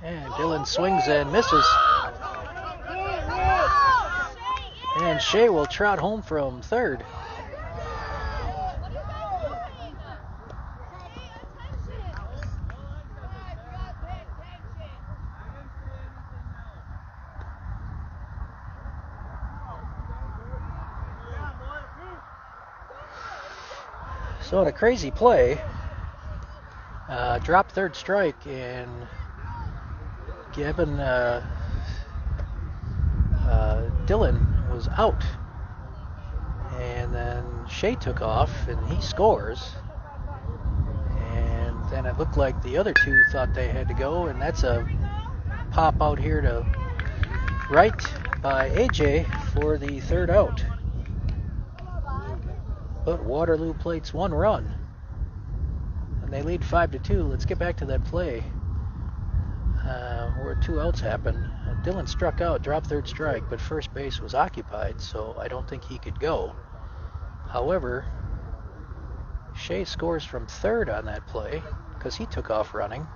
And Dylan swings and misses. And Shea will trot home from third. So in a crazy play, dropped third strike, and Dylan was out. And then Shea took off, and he scores. And then it looked like the other two thought they had to go, and that's a pop out here to right by AJ for the third out. But Waterloo plates one run, and they lead 5-2. Let's get back to that play where two outs happened. Dylan struck out, dropped third strike, but first base was occupied, so I don't think he could go. However, Shea scores from third on that play because he took off running.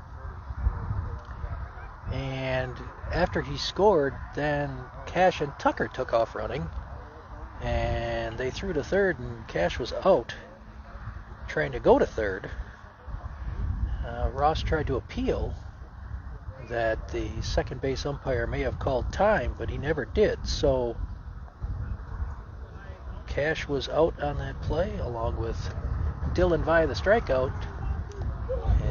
And after he scored, then Cash and Tucker took off running. And they threw to third, and Cash was out, trying to go to third. Ross tried to appeal that the second base umpire may have called time, but he never did. So Cash was out on that play, along with Dylan via the strikeout.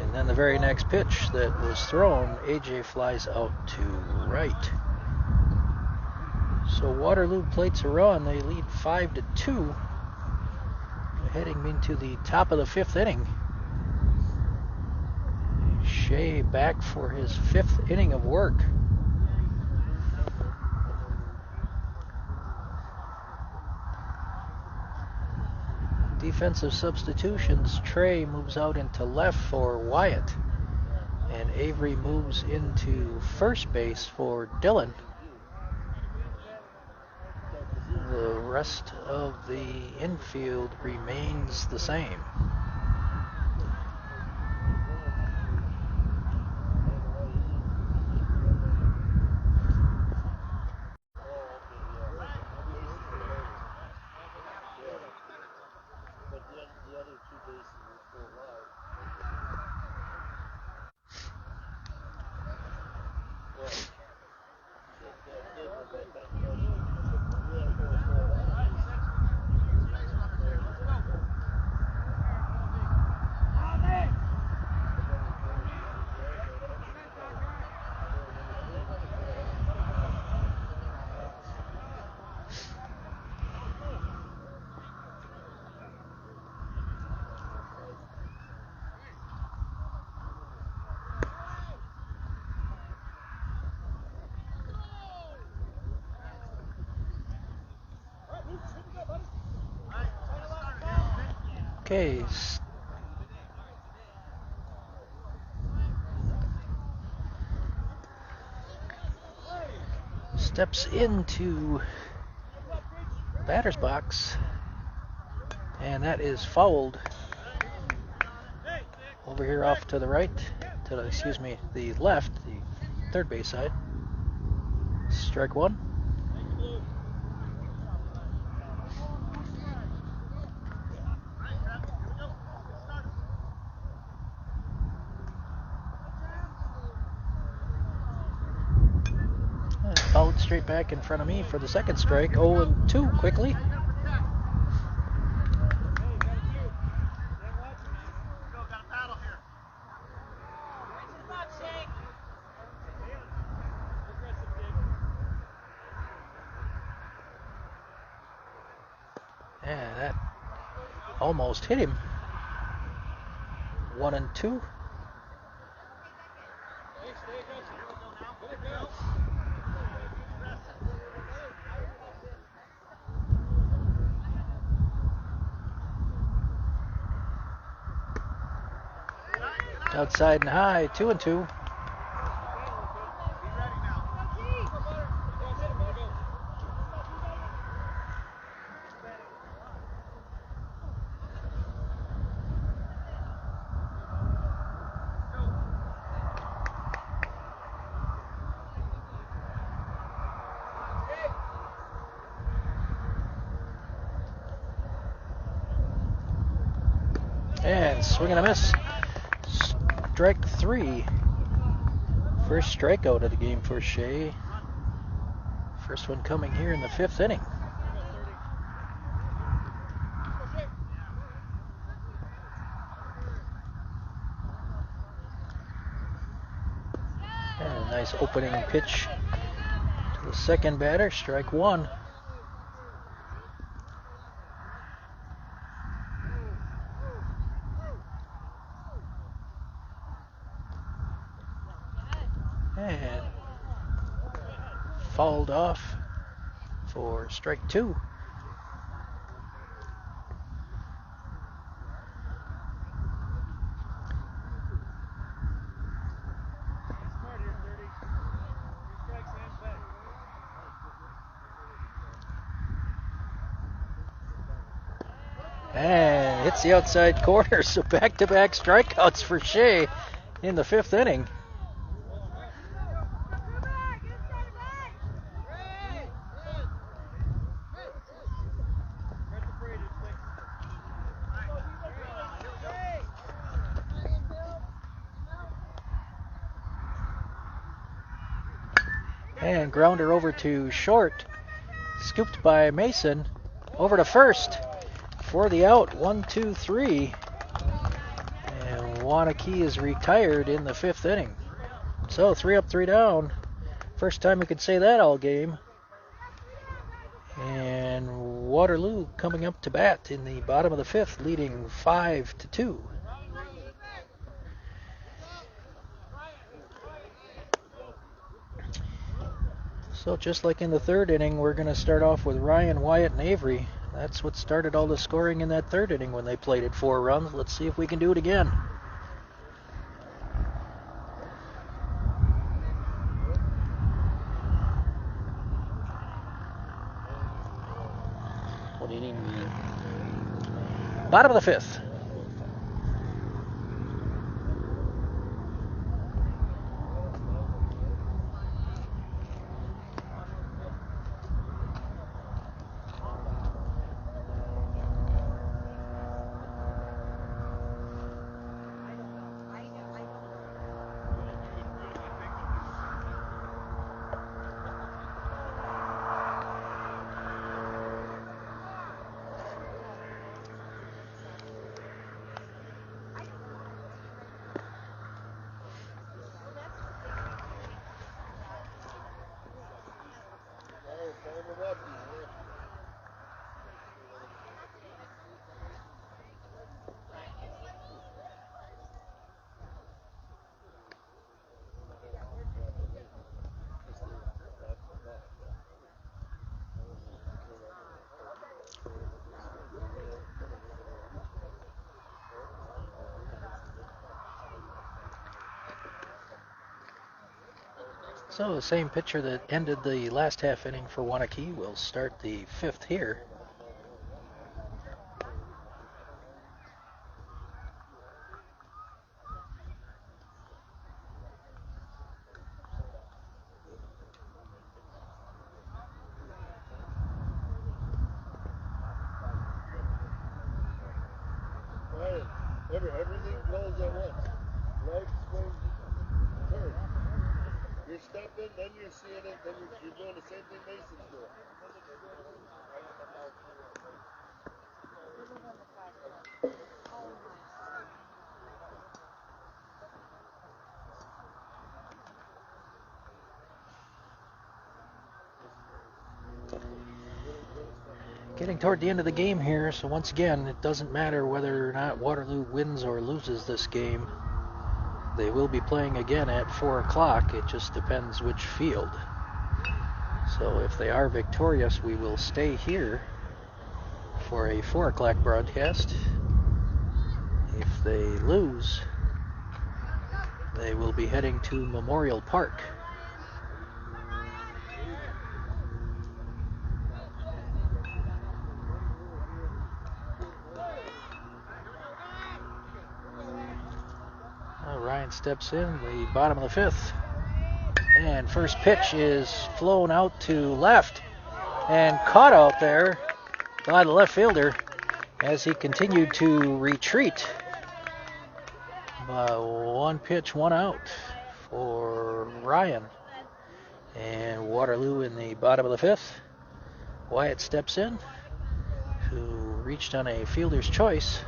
And then the very next pitch that was thrown, AJ flies out to right. So Waterloo plates a run. They lead 5-2, heading into the top of the fifth inning. Shea back for his fifth inning of work. Defensive substitutions. Trey moves out into left for Wyatt, and Avery moves into first base for Dylan. The rest of the infield remains the same. Okay. Steps into batter's box, and that is fouled over here off to the right, to the, the left, the third base side. Strike one. thrown straight back in front of me for the second strike. 0-2 quickly. Yeah, that almost hit him. 1-2. Outside and high, 2-2. And swing and a miss. Strike 3. First strikeout of the game for Shea. First one coming here in the 5th inning. And a nice opening pitch to the second batter. Strike 1. And fouled off for strike 2. And hits the outside corner, so back-to-back strikeouts for Shea in the 5th inning. And grounder over to short, scooped by Mason, over to first for the out. 1, 2, 3. And Waunakee is retired in the 5th inning. So 3 up, 3 down. First time we could say that all game. And Waterloo coming up to bat in the bottom of the 5th, leading 5-2. So just like in the 3rd inning, we're going to start off with Ryan, Wyatt, and Avery. That's what started all the scoring in that 3rd inning when they played at 4 runs. Let's see if we can do it again. What inning are we in? Bottom of the 5th. So the same pitcher that ended the last half inning for Waunakee will start the 5th here. Everything goes at once. Right swing, turn. You're stepping, then you're seeing it, then you're doing the same thing Mason's doing. Getting toward the end of the game here, so once again, it doesn't matter whether or not Waterloo wins or loses this game. They will be playing again at 4 o'clock. It just depends which field. So if they are victorious, we will stay here for a 4 o'clock broadcast. If they lose, they will be heading to Memorial Park. Ryan steps in, the bottom of the 5th. And first pitch is flown out to left and caught out there by the left fielder as he continued to retreat. One pitch, one out for Ryan. And Waterloo in the bottom of the 5th. Wyatt steps in, who reached on a fielder's choice.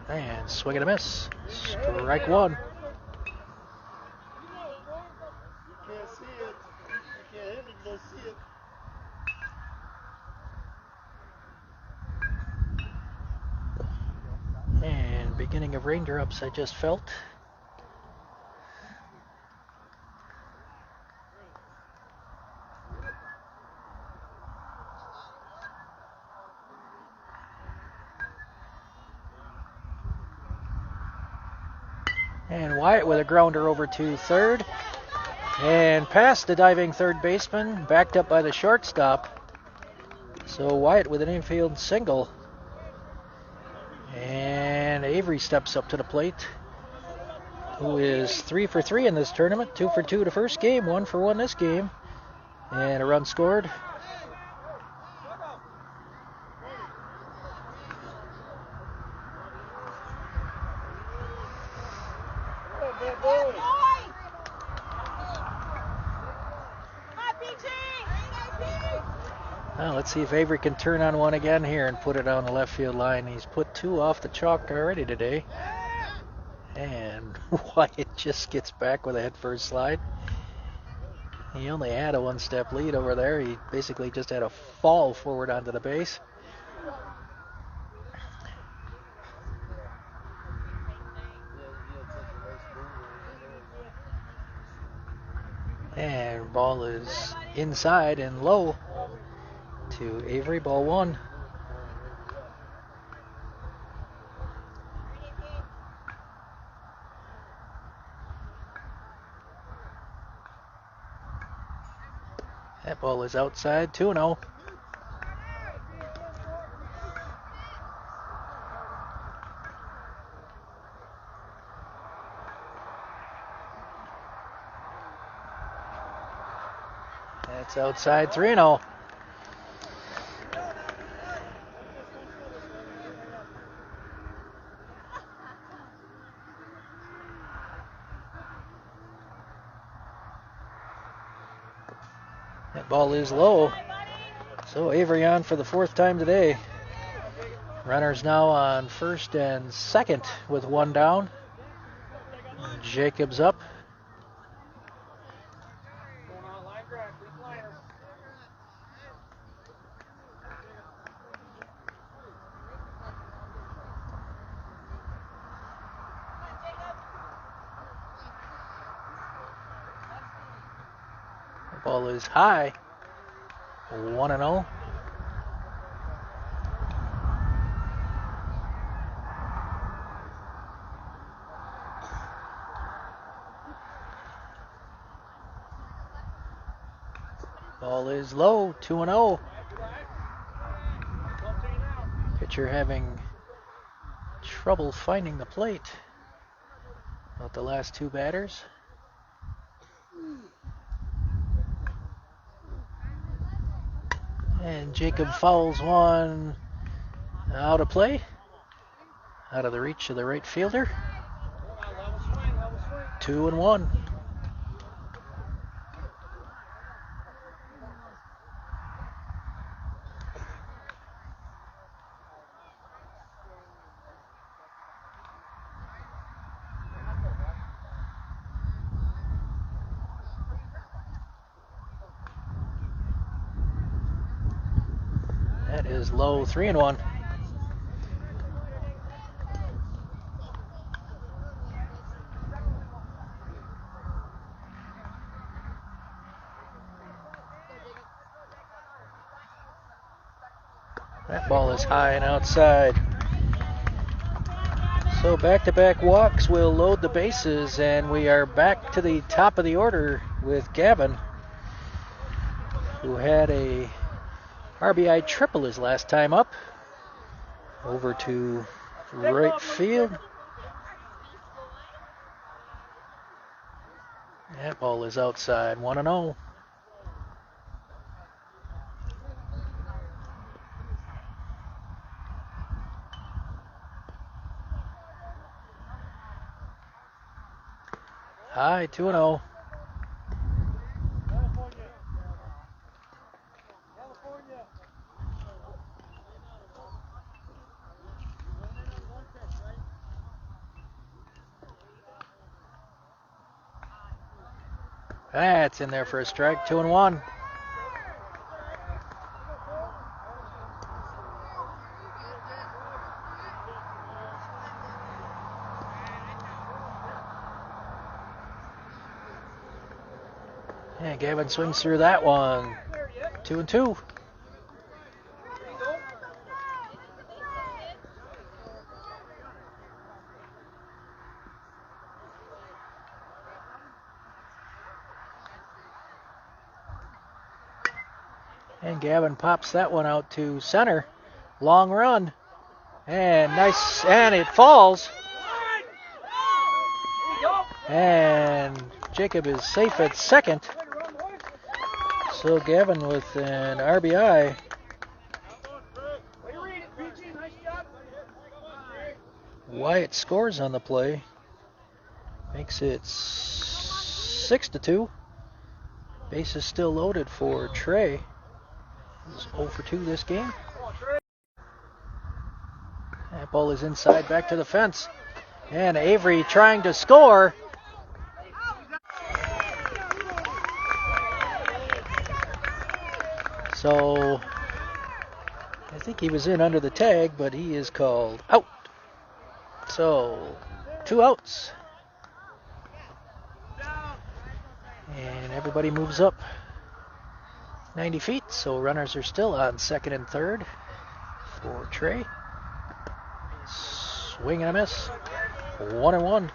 And swing and a miss. Strike one. You can't see it. You can't hit it, you don't see it. And beginning of raindrops, I just felt. And Wyatt with a grounder over to third. And past the diving third baseman, backed up by the shortstop. So Wyatt with an infield single. And Avery steps up to the plate, who is 3 for 3 in this tournament. 2 for 2 the first game, 1 for 1 this game. And a run scored. Well, let's see if Avery can turn on one again here and put it on the left field line. He's put 2 off the chalk already today. And Wyatt just gets back with a head first slide. He only had a 1-step lead over there. He basically just had a fall forward onto the base. And ball is inside and low to Avery, ball 1. That ball is outside, 2-0. That's outside, 3-0. That ball is low. So Avery on for the 4th time today. Runners now on first and second with 1 down. Jacobs up. Ball is high. 1-0. Ball is low. 2-0. Pitcher having trouble finding the plate. About the last 2 batters. And Jacob fouls one out of play, out of the reach of the right fielder. 2-1. That is low. 3-1. That ball is high and outside. So back-to-back walks will load the bases, and we are back to the top of the order with Gavin, who had a RBI triple his last time up. Over to right field. That ball is outside. 1-0. High, 2-0. That's in there for a strike. 2-1. And Gavin swings through that one. 2-2. And Gavin pops that one out to center. Long run. And nice, and it falls. And Jacob is safe at second. So Gavin with an RBI. Wyatt scores on the play. Makes it 6-2. Base is still loaded for Trey. He's 0 for 2 this game. That ball is inside, back to the fence. And Avery trying to score. So I think he was in under the tag, but he is called out. So 2 outs. And everybody moves up 90 feet, so runners are still on second and third for Trey. Swing and a miss. 1-1.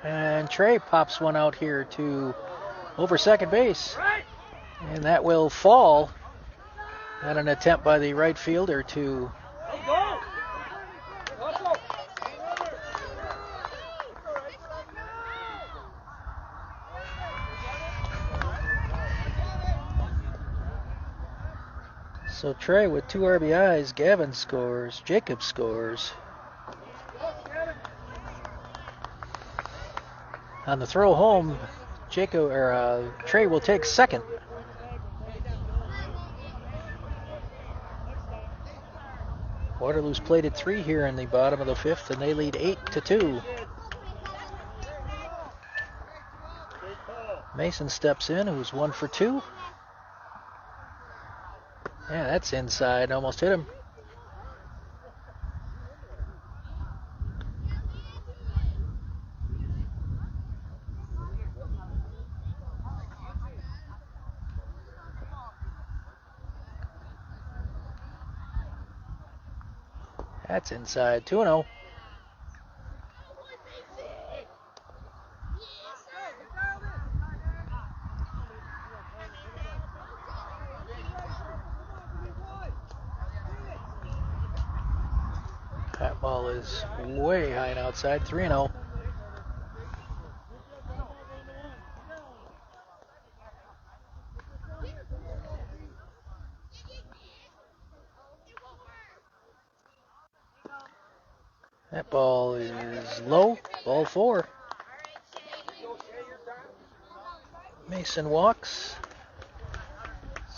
And Trey pops one out here to over second base. And that will fall at an attempt by the right fielder to So Trey with 2 RBIs, Gavin scores, Jacob scores. On the throw home, Trey will take second. Waterloo's played at 3 here in the bottom of the 5th, and they lead 8-2. Mason steps in, who's 1 for 2. Yeah, that's inside, almost hit him. That's inside, 2-0. ball is way high and outside, 3-0. That ball is low, ball 4. Mason walks.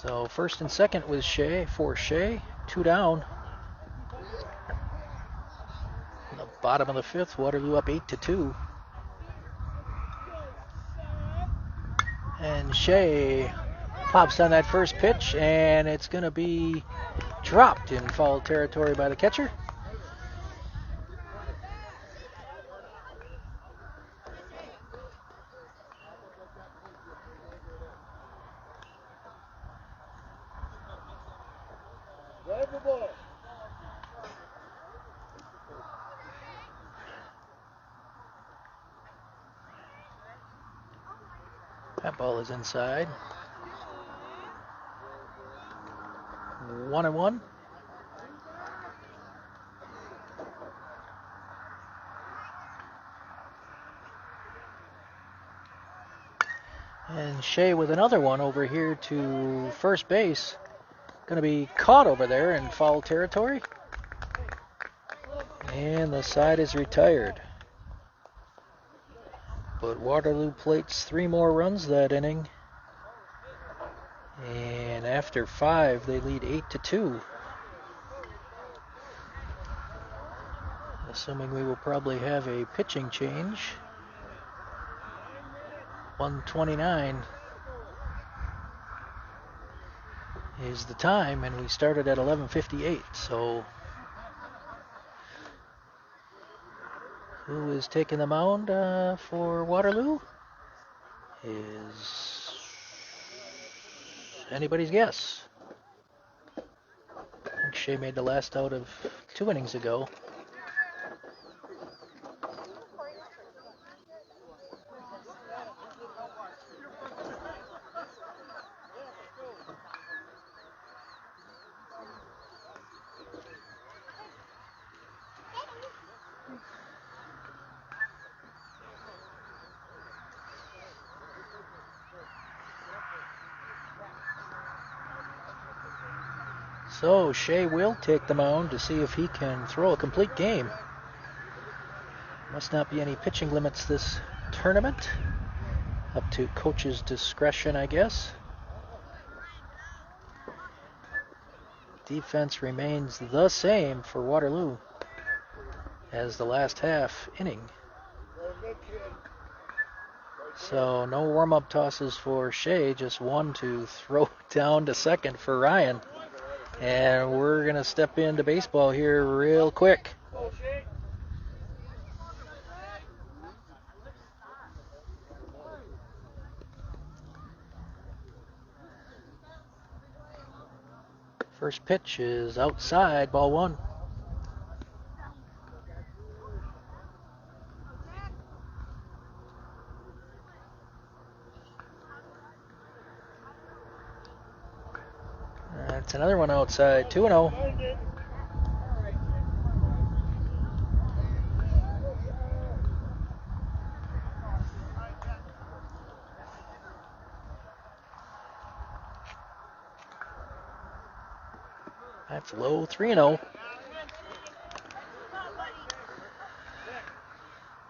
So first and second with Shea for Shea, 2 down. In the bottom of the 5th, Waterloo up 8-2. And Shea pops on that first pitch, and it's going to be dropped in foul territory by the catcher. Drive the ball. That ball is inside. 1-1. And Shea with another one over here to first base. Going to be caught over there in foul territory. And the side is retired. But Waterloo plates 3 more runs that inning. And after 5, they lead 8-2. Assuming we will probably have a pitching change. 1:29 is the time, and we started at 11:58. So, who is taking the mound for Waterloo is anybody's guess. I think Shea made the last out of 2 innings ago. So Shea will take the mound to see if he can throw a complete game. Must not be any pitching limits this tournament. Up to coach's discretion, I guess. Defense remains the same for Waterloo as the last half inning. So no warm-up tosses for Shea, just one to throw down to second for Ryan. And we're going to step into baseball here real quick. First pitch is outside, ball 1. That's another one outside, 2-0. That's low, 3-0.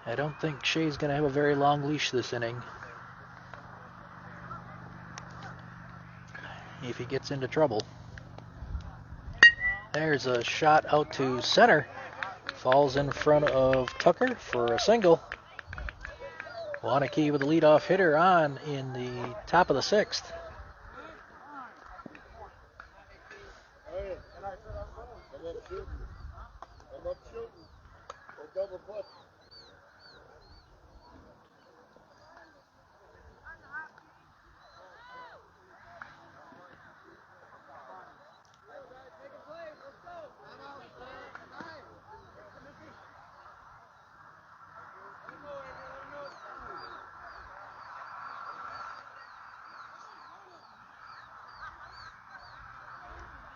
I don't think Shea's going to have a very long leash this inning. If he gets into trouble. There's a shot out to center. Falls in front of Tucker for a single. Waunakee with the leadoff hitter on in the top of the 6th.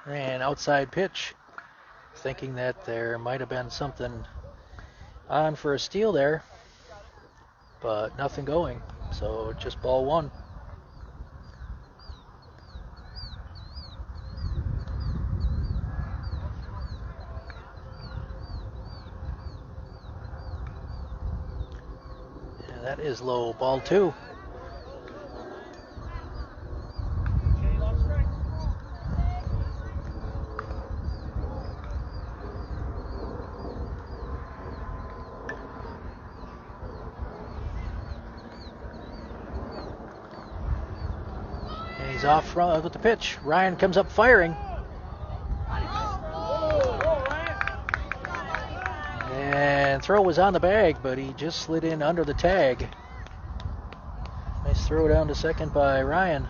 And outside pitch. thinking that there might have been something on for a steal there, but nothing going. So just ball one. And that is low, ball two. He's off front with the pitch. Ryan comes up firing. And throw was on the bag, but he just slid in under the tag. Nice throw down to second by Ryan.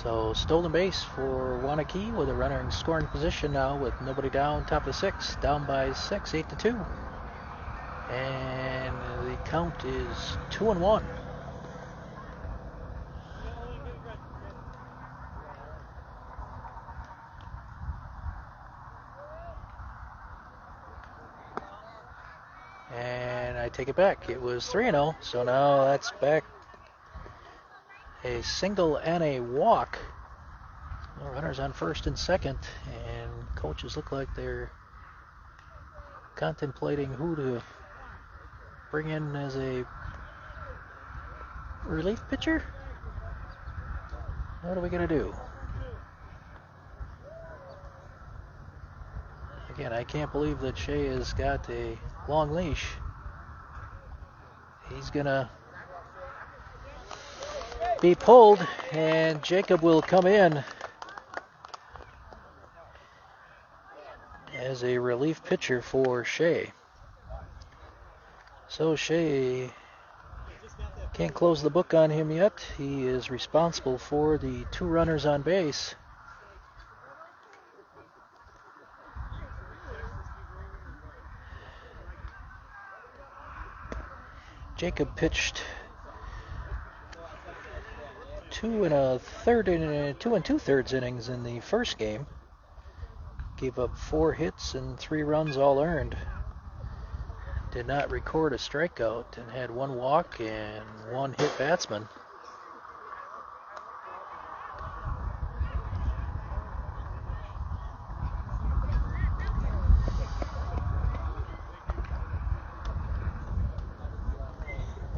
So stolen base for Waunakee with a runner in scoring position now with nobody down, top of the sixth, down by 6, 8-2. And the count is 2-1. And I take it back. It was 3-0, so now that's back a single and a walk. No runners on first and second, and coaches look like they're contemplating who to bring in as a relief pitcher. What are we going to do? Again, I can't believe that Shea has got a long leash. He's going to be pulled, and Jacob will come in as a relief pitcher for Shea. So Shea can't close the book on him yet. He is responsible for the 2 runners on base. Jacob pitched 2 2 2/3 innings in the first game. Gave up 4 hits and 3 runs all earned. Did not record a strikeout and had 1 walk and 1 hit batsman.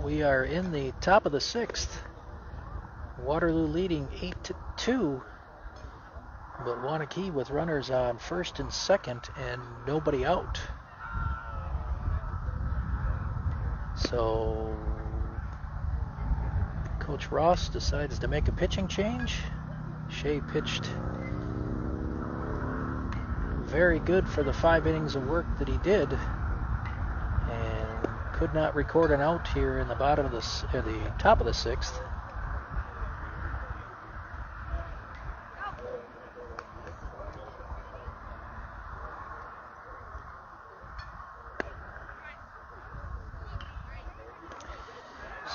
We are in the top of the 6th. Waterloo leading 8-2. But Waunakee with runners on first and second and nobody out. So Coach Ross decides to make a pitching change. Shea pitched very good for the 5 innings of work that he did, and could not record an out here in the top of the 6th.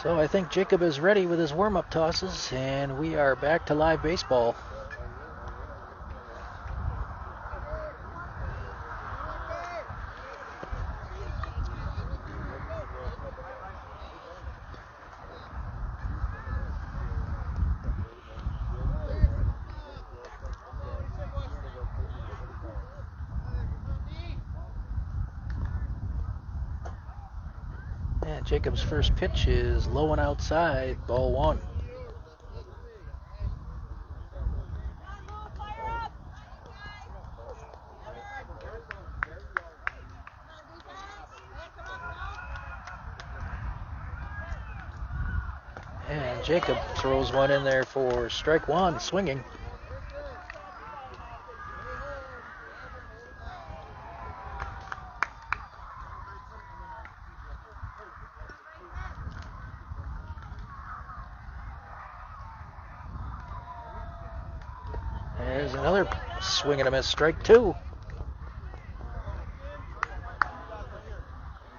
So I think Jacob is ready with his warm-up tosses, and we are back to live baseball. And Jacob's first pitch is low and outside, ball 1. And Jacob throws one in there for strike 1, swinging. There's another swing and a miss, strike 2. All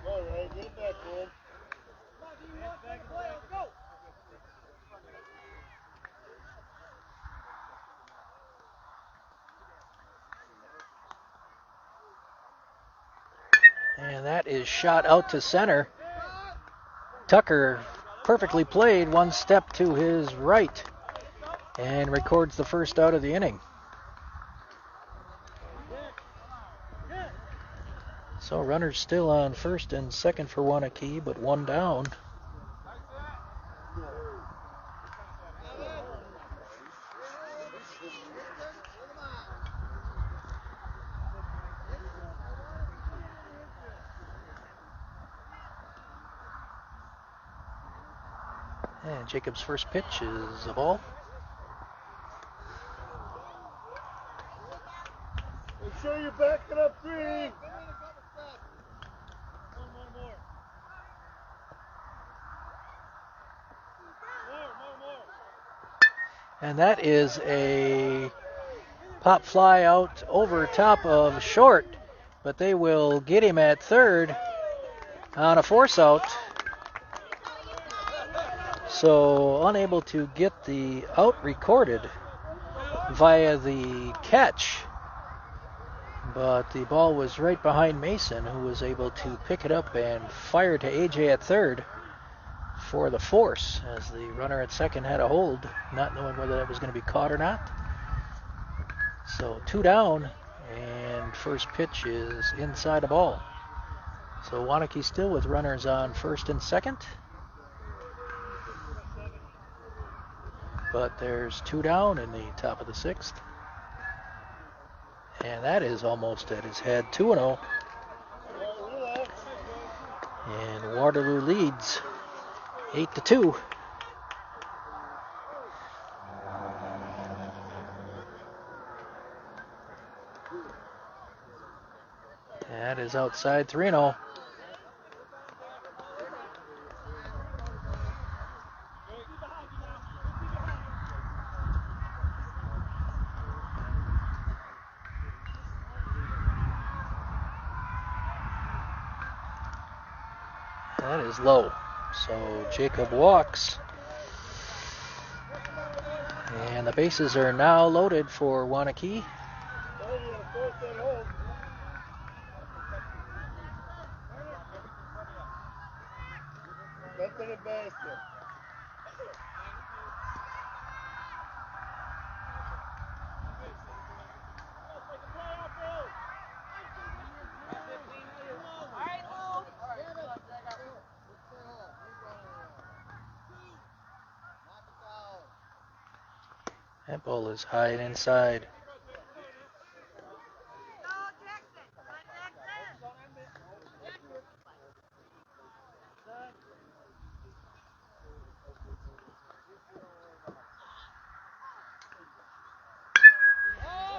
right, get back home. And that is shot out to center. Tucker perfectly played, one step to his right, and records the first out of the inning. So runners still on first and second for Waunakee, but one down. And Jacob's first pitch is a ball. Make sure you back it up 3. And that is a pop fly out over top of short, but they will get him at third on a force out. So unable to get the out recorded via the catch, but the ball was right behind Mason, who was able to pick it up and fire to AJ at third for the force, as the runner at second had a hold, not knowing whether that was going to be caught or not. So 2 down, and first pitch is inside a ball. So Waunakee still with runners on first and second. But there's 2 down in the top of the 6th. And that is almost at his head, 2-0. And Waterloo leads 8-2. That is outside 3-0. That is low. So Jacob walks. And the bases are now loaded for Waunakee. That ball is high and inside.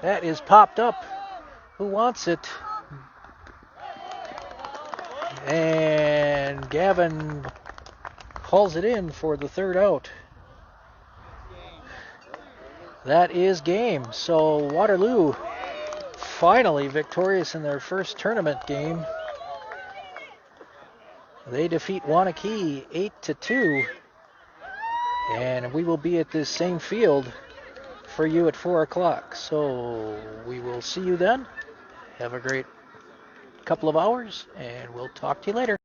That is popped up. Who wants it? And Gavin hauls it in for the third out. That is game. So Waterloo finally victorious in their first tournament game. They defeat Waunakee 8-2. And we will be at this same field for you at 4 o'clock. So we will see you then. Have a great couple of hours, and we'll talk to you later.